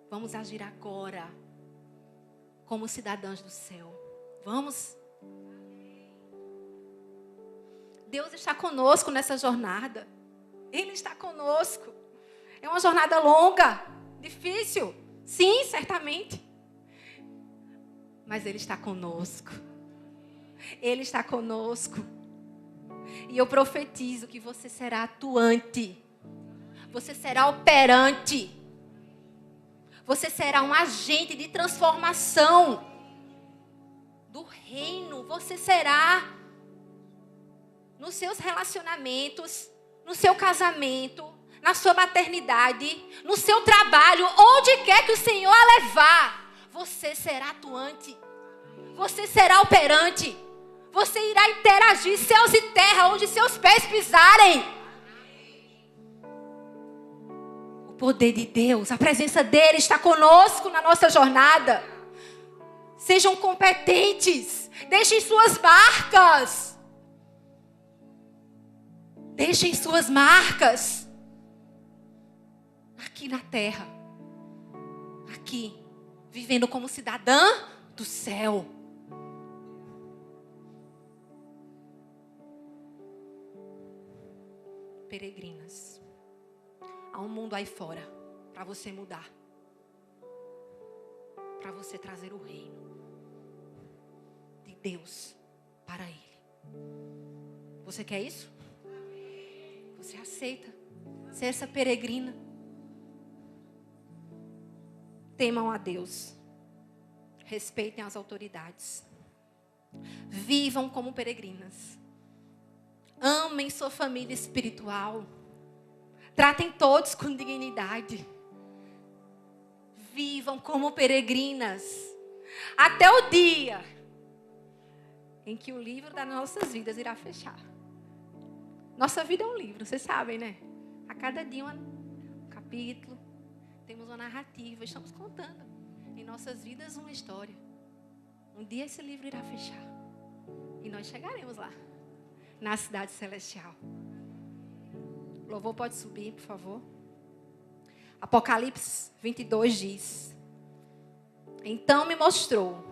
Vamos agir agora como cidadãs do céu. Vamos. Deus está conosco nessa jornada. Ele está conosco. É uma jornada longa, difícil. Sim, certamente. Mas Ele está conosco. Ele está conosco. E eu profetizo que você será atuante. Você será operante. Você será um agente de transformação do reino. Você será nos seus relacionamentos, no seu casamento, na sua maternidade, no seu trabalho, onde quer que o Senhor a levar. Você será atuante. Você será operante. Você irá interagir céus e terra onde seus pés pisarem. O poder de Deus, a presença dele está conosco na nossa jornada. Sejam competentes. Deixem suas marcas. Deixem suas marcas. Aqui na terra. Aqui. Vivendo como cidadã do céu. Peregrinas. Há um mundo aí fora para você mudar. Para você trazer o reino de Deus para Ele. Você quer isso? Você aceita ser essa peregrina? Temam a Deus. Respeitem as autoridades. Vivam como peregrinas. Amem sua família espiritual. Tratem todos com dignidade. Vivam como peregrinas. Até o dia em que o livro das nossas vidas irá fechar. Nossa vida é um livro, vocês sabem, né? A cada dia um capítulo. Temos uma narrativa. Estamos contando em nossas vidas uma história. Um dia esse livro irá fechar. E nós chegaremos lá. Na cidade celestial. O louvor pode subir, por favor. Apocalipse 22 diz: Então me mostrou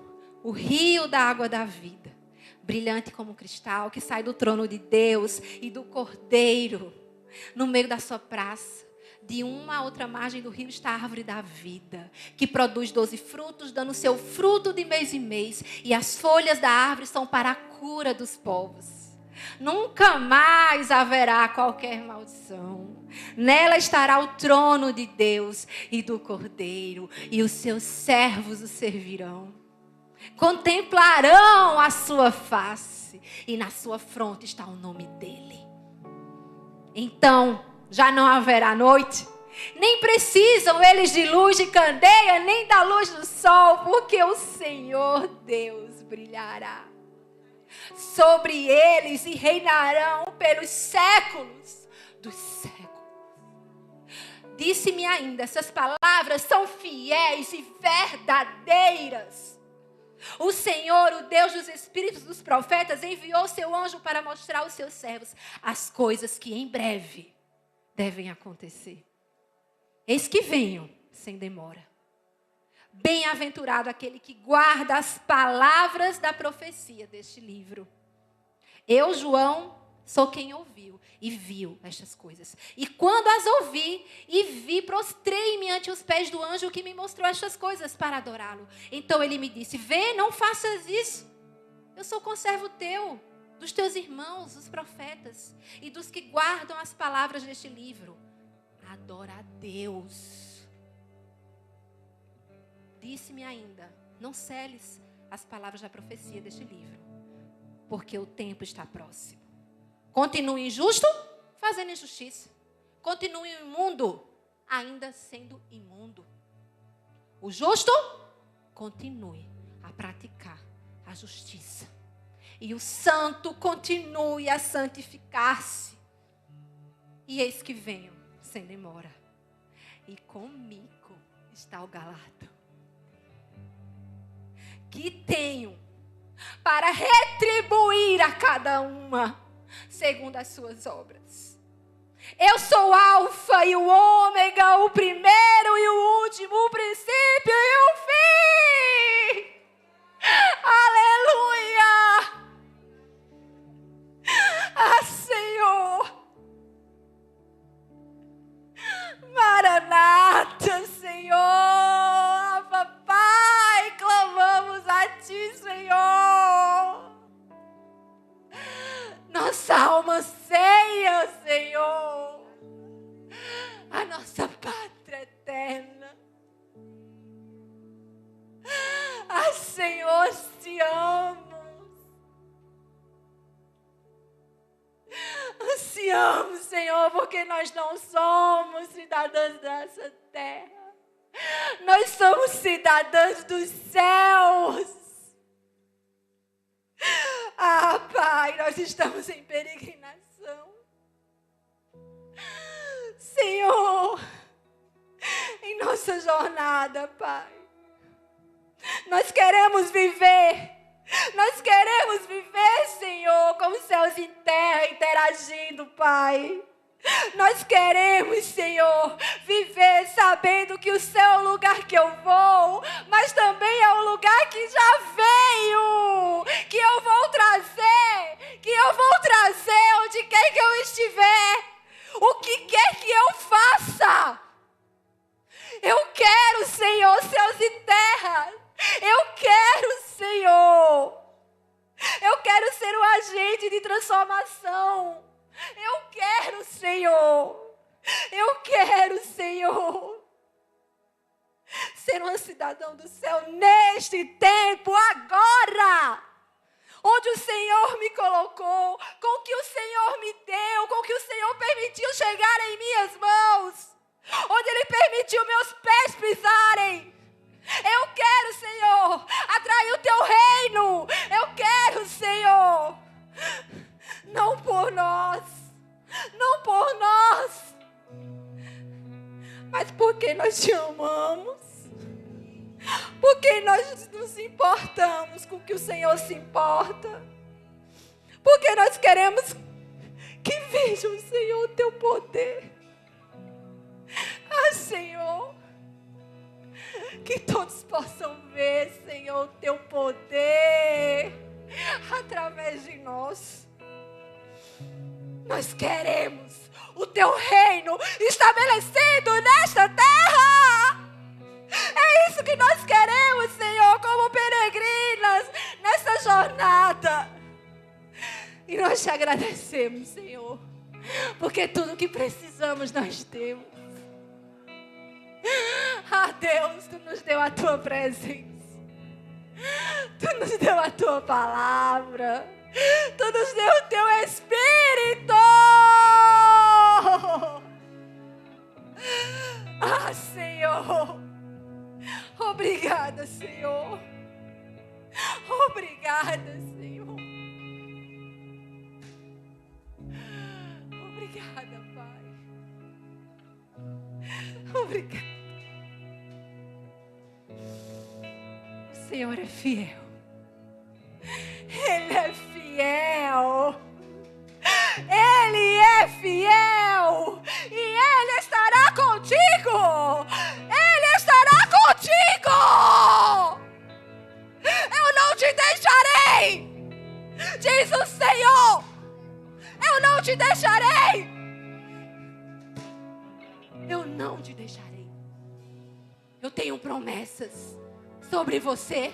o rio da água da vida, brilhante como cristal, que sai do trono de Deus e do Cordeiro, no meio da sua praça. De uma a outra margem do rio está a árvore da vida, que produz 12 frutos, dando seu fruto de mês em mês. E as folhas da árvore são para a cura dos povos. Nunca mais haverá qualquer maldição. Nela estará o trono de Deus e do Cordeiro, e os seus servos o servirão. Contemplarão a sua face, e na sua fronte está o nome dele. Então, já não haverá noite, nem precisam eles de luz de candeia, nem da luz do sol, porque o Senhor Deus brilhará sobre eles e reinarão pelos séculos dos séculos. Disse-me ainda, essas palavras são fiéis e verdadeiras. O Senhor, o Deus dos espíritos dos profetas, enviou seu anjo para mostrar aos seus servos as coisas que em breve devem acontecer. Eis que venho sem demora. Bem-aventurado aquele que guarda as palavras da profecia deste livro. Eu, João, sou quem ouviu e viu estas coisas. E quando as ouvi e vi, prostrei-me ante os pés do anjo que me mostrou estas coisas para adorá-lo. Então ele me disse: vê, não faças isso. Eu sou conservo teu, dos teus irmãos, os profetas, e dos que guardam as palavras deste livro. Adora a Deus. Disse-me ainda: não seles as palavras da profecia deste livro, porque o tempo está próximo. Continue injusto, fazendo injustiça. Continue imundo, ainda sendo imundo. O justo, continue a praticar a justiça. E o santo, continue a santificar-se. E eis que venho sem demora. E comigo está o galardo que tenho para retribuir a cada uma segundo as suas obras. Eu sou o Alfa e o Ômega, o primeiro e o último, o princípio e o fim. Aleluia! Ah, Senhor! Maranata, Senhor! Papai, clamamos a Ti, Senhor! Nossa alma porque nós não somos cidadãos dessa terra. Nós somos cidadãos dos céus. Ah, Pai, nós estamos em peregrinação. Senhor, em nossa jornada, Pai, nós queremos viver, Senhor, como céus e terra interagindo, Pai. Nós queremos, Senhor, viver sabendo que o céu é o lugar que eu vou, mas também é o lugar que já veio, que eu vou trazer onde quer que eu estiver, o que quer que eu faça. Eu quero, Senhor, céus e terra. Eu quero, Senhor. Eu quero ser um agente de transformação. Eu quero, Senhor. Eu quero, Senhor, ser um cidadão do céu neste tempo, agora. Onde o Senhor me colocou, com o que o Senhor me deu, com o que o Senhor permitiu chegar em minhas mãos. Onde Ele permitiu meus pés pisarem. Eu quero, Senhor, atrair o Teu reino. Eu quero, Senhor, não por nós, mas porque nós Te amamos, porque nós nos importamos com o que o Senhor se importa, porque nós queremos que vejam, Senhor, o Teu poder. Ah, Senhor, que todos possam ver, Senhor, o Teu poder através de nós. Nós queremos o Teu reino estabelecido nesta terra. É isso que nós queremos, Senhor, como peregrinas nessa jornada. E nós Te agradecemos, Senhor, porque tudo que precisamos nós temos. Ah, Deus, Tu nos deu a Tua presença. Tu nos deu a Tua palavra. Tu nos deu o Teu Espírito. Ah, Senhor. Obrigada, Senhor. Obrigada, Senhor. Obrigada, Pai. Obrigada. O Senhor é fiel. Ele é fiel. Ele é fiel. E Ele estará contigo. Ele estará contigo. Eu não te deixarei, diz o Senhor. Eu não te deixarei. Eu não te deixarei. Eu tenho promessas sobre você.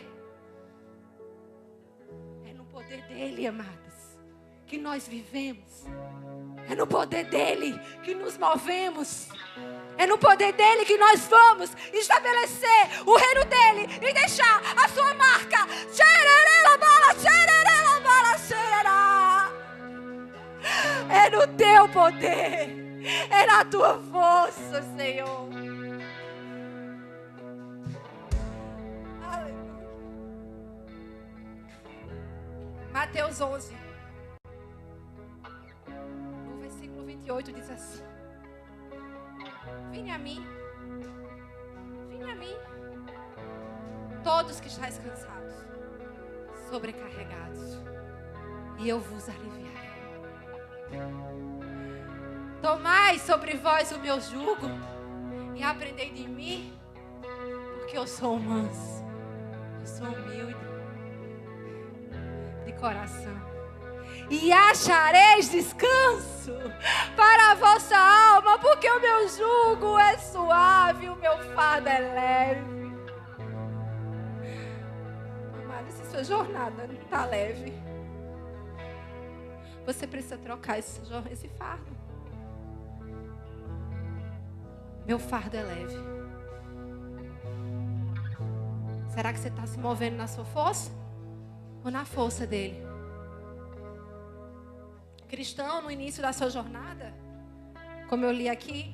É no poder dEle, amadas, que nós vivemos. É no poder dEle que nos movemos. É no poder dEle que nós vamos estabelecer o reino dEle e deixar a sua marca. É no Teu poder. É na Tua força, Senhor. Aleluia. Mateus 11. No versículo 28 diz assim: Vinde a mim, todos que estáis cansados, sobrecarregados, e eu vos aliviarei. Tomai sobre vós o meu jugo e aprendei de mim, porque eu sou manso, eu sou humilde de coração, e achareis descanso para a vossa alma, porque o meu jugo é suave, o meu fardo é leve. Amada, se sua jornada não está leve, você precisa trocar esse fardo. Meu fardo é leve. Será que você está se movendo na sua força ou na força dele? Cristão, no início da sua jornada, como eu li aqui,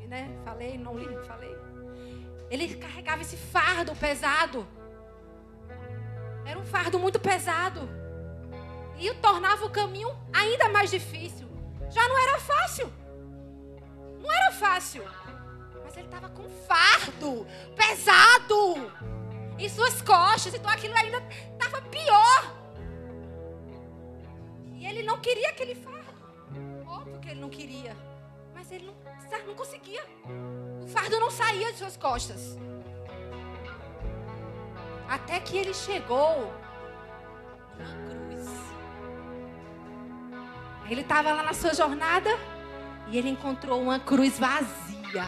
né? Falei, não li, falei. Ele carregava esse fardo pesado. Era um fardo muito pesado. E tornava o caminho ainda mais difícil. Já não era fácil. Não era fácil. Mas ele estava com um fardo pesado em suas costas. Então aquilo ainda estava pior. E ele não queria aquele fardo. Óbvio que ele não queria. Mas ele não conseguia. O fardo não saía de suas costas. Até que ele chegou numa cruz. Ele estava lá na sua jornada e ele encontrou uma cruz vazia.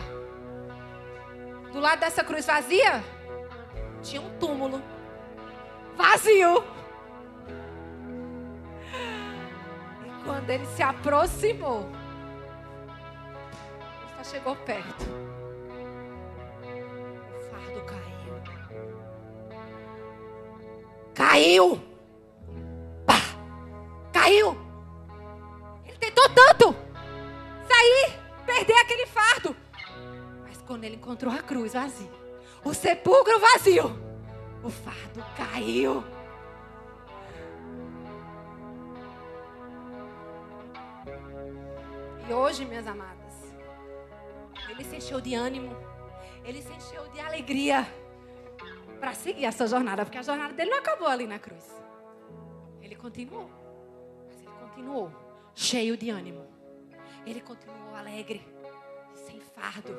Do lado dessa cruz vazia, tinha um túmulo vazio. E quando ele se aproximou, ele só chegou perto. O fardo caiu. Caiu! Pá! Caiu! Ele tentou tanto sair, perder aquele fardo. Mas quando ele encontrou a cruz vazia, o sepulcro vazio, o fardo caiu. E hoje, minhas amadas, ele se encheu de ânimo, ele se encheu de alegria para seguir essa jornada, porque a jornada dele não acabou ali na cruz. Ele continuou, mas ele continuou cheio de ânimo. Ele continuou alegre, sem fardo,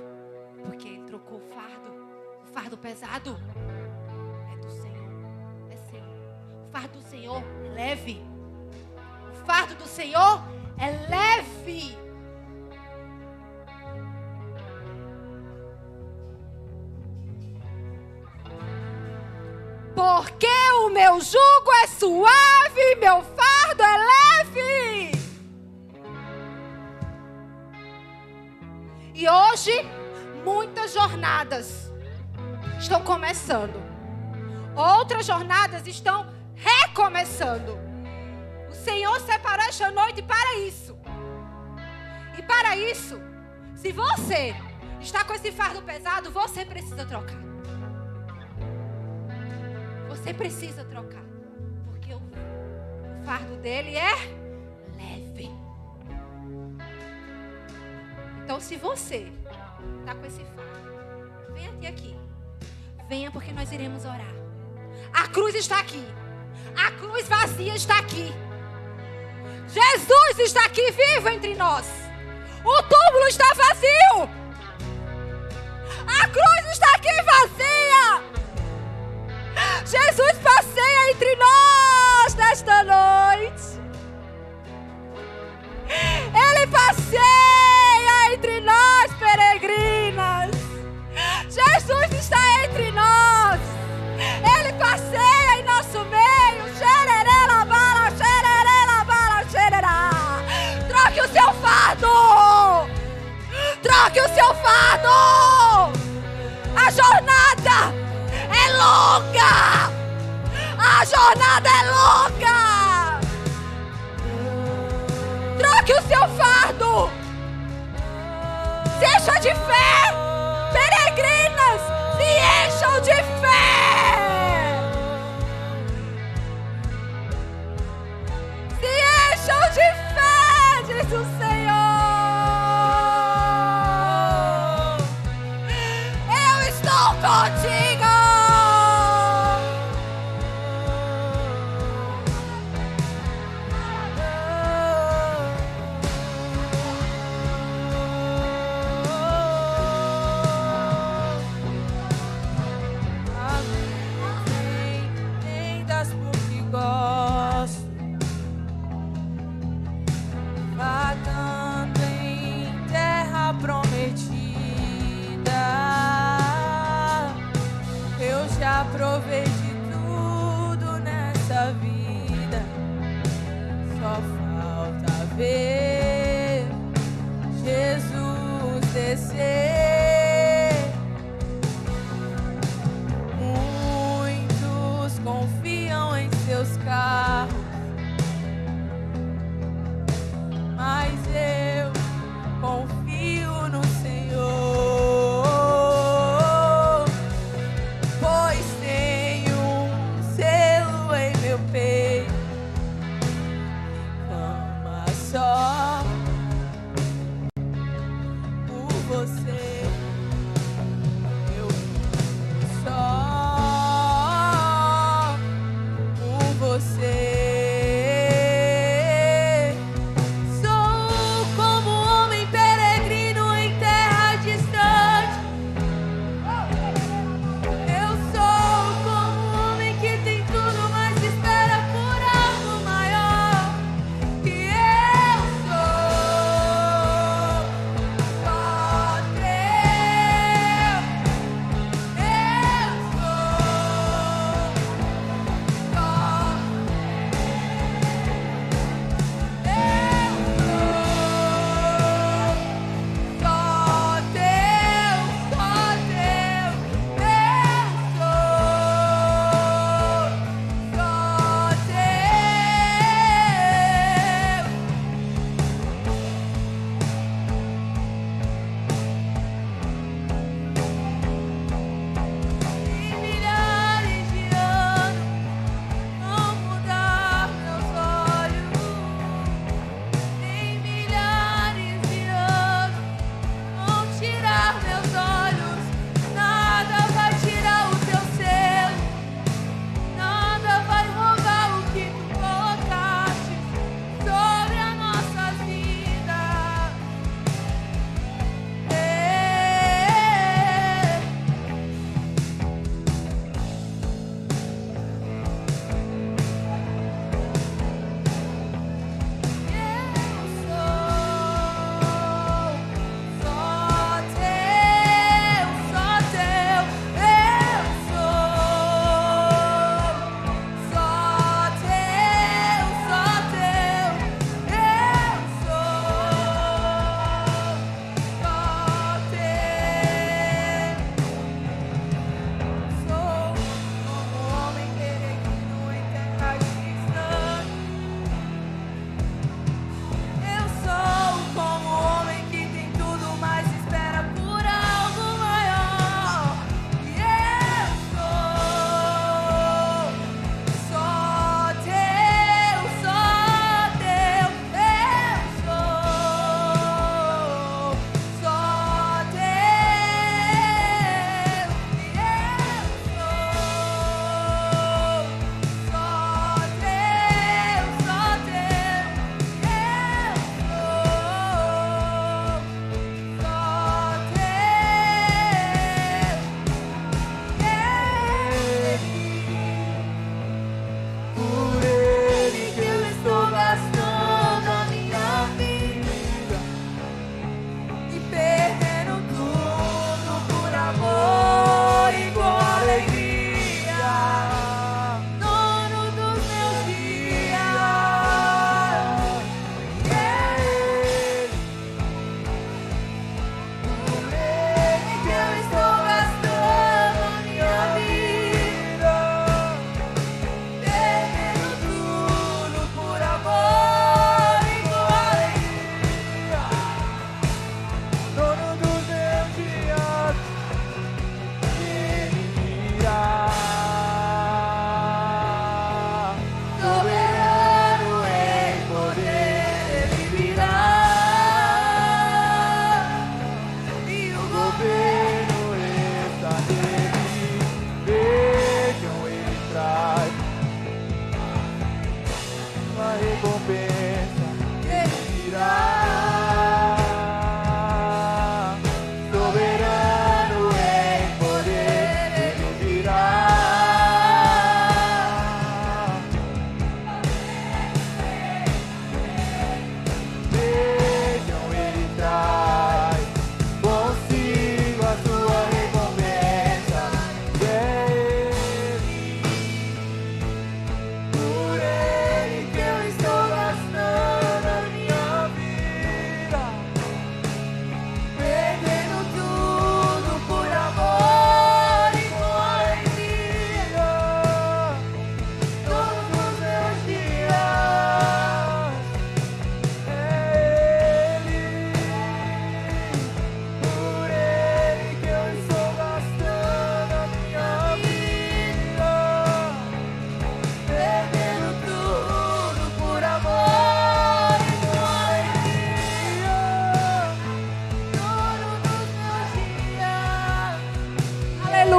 porque ele trocou o fardo pesado é do Senhor, é seu. O fardo do Senhor é leve. O fardo do Senhor é leve. Porque o meu jugo é suave, meu fardo é leve. E hoje, muitas jornadas estão começando. Outras jornadas estão recomeçando. O Senhor separou esta noite para isso. E para isso, se você está com esse fardo pesado, você precisa trocar. Você precisa trocar. Porque o fardo dele é leve. Então, se você está com esse fardo, venha até aqui. Venha, porque nós iremos orar. A cruz está aqui. A cruz vazia está aqui. Jesus está aqui vivo entre nós. O túmulo está vazio. A cruz está aqui vazia. Jesus passeia entre nós nesta noite. Ele passeia entre nós, peregrinas. Jesus está entre nós. Ele passeia em nosso meio. Xererela, bala, troque o seu fardo. Troque o seu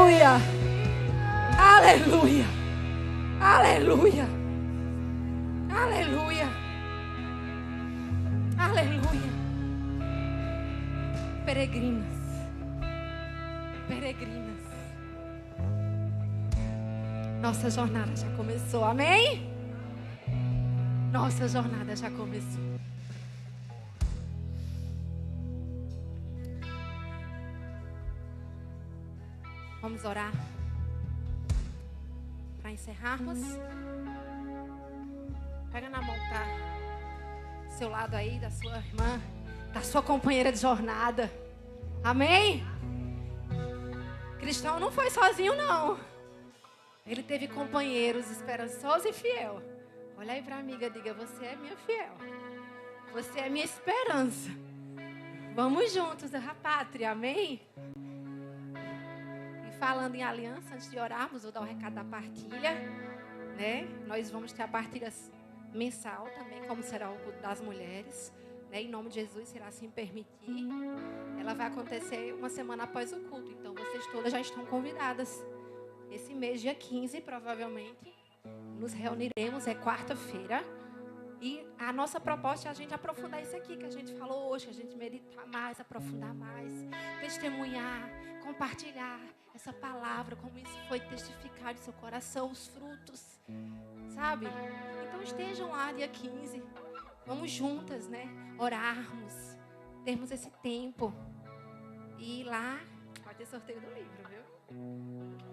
Aleluia. Aleluia. Aleluia. Aleluia. Aleluia. Peregrinas. Peregrinas. Nossa jornada já começou, amém? Nossa jornada já começou. Vamos orar para encerrarmos. Pega na mão que tá do seu lado aí, da sua irmã, da sua companheira de jornada. Amém? Cristão não foi sozinho, não. Ele teve companheiros esperançosos e fiel. Olha aí para a amiga, diga: você é minha fiel. Você é minha esperança. Vamos juntos, a pátria, amém? E falando em aliança, antes de orarmos, vou dar o recado da partilha, né? Nós vamos ter a partilha mensal também, como será o culto das mulheres, né? Em nome de Jesus, será assim permitir. Ela vai acontecer uma semana após o culto, então vocês todas já estão convidadas. Esse mês, dia 15, provavelmente, nos reuniremos, é quarta-feira. E a nossa proposta é a gente aprofundar isso aqui que a gente falou hoje, a gente meditar mais, aprofundar mais, testemunhar, compartilhar essa palavra, como isso foi testificado em seu coração, os frutos, sabe? Então estejam lá dia 15, vamos juntas, né? Orarmos, termos esse tempo. E lá vai ter sorteio do livro, viu?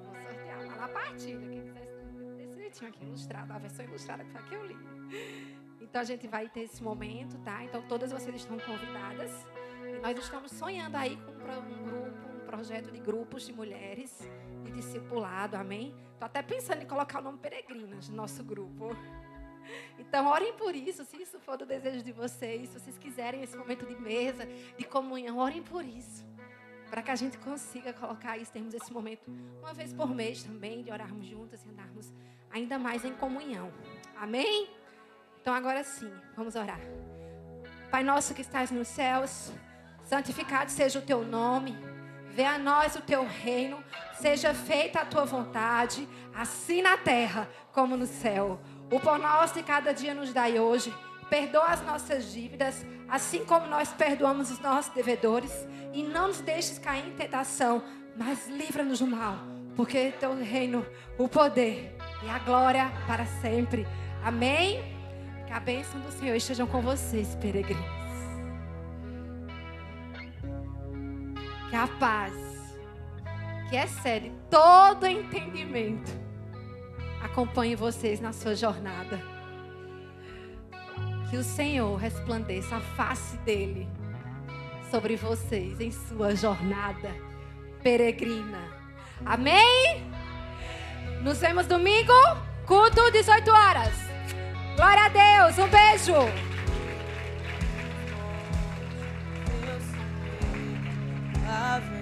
Vou sortear lá na partilha, quem quiser desse jeitinho aqui, ilustrado, a versão ilustrada que foi a que eu li. Então a gente vai ter esse momento, tá? Então todas vocês estão convidadas. E nós estamos sonhando aí com um projeto de grupos de mulheres, de discipulado, amém? Estou até pensando em colocar o nome Peregrinas no nosso grupo. Então orem por isso, se isso for do desejo de vocês, se vocês quiserem esse momento de mesa, de comunhão, orem por isso. Para que a gente consiga colocar isso, termos esse momento uma vez por mês também, de orarmos juntas e andarmos ainda mais em comunhão. Amém? Então agora sim, vamos orar. Pai nosso que estás nos céus, santificado seja o teu nome. Venha a nós o teu reino, seja feita a tua vontade, assim na terra como no céu. O pão nosso de cada dia nos dai hoje. Perdoa as nossas dívidas, assim como nós perdoamos os nossos devedores. E não nos deixes cair em tentação, mas livra-nos do mal. Porque teu reino, o poder e a glória para sempre. Amém? Que a bênção do Senhor esteja com vocês, peregrinos. Que a paz, que excede todo entendimento, acompanhe vocês na sua jornada. Que o Senhor resplandeça a face dele sobre vocês em sua jornada peregrina. Amém? Nos vemos domingo, culto 18 horas. Glória a Deus, um beijo. Ave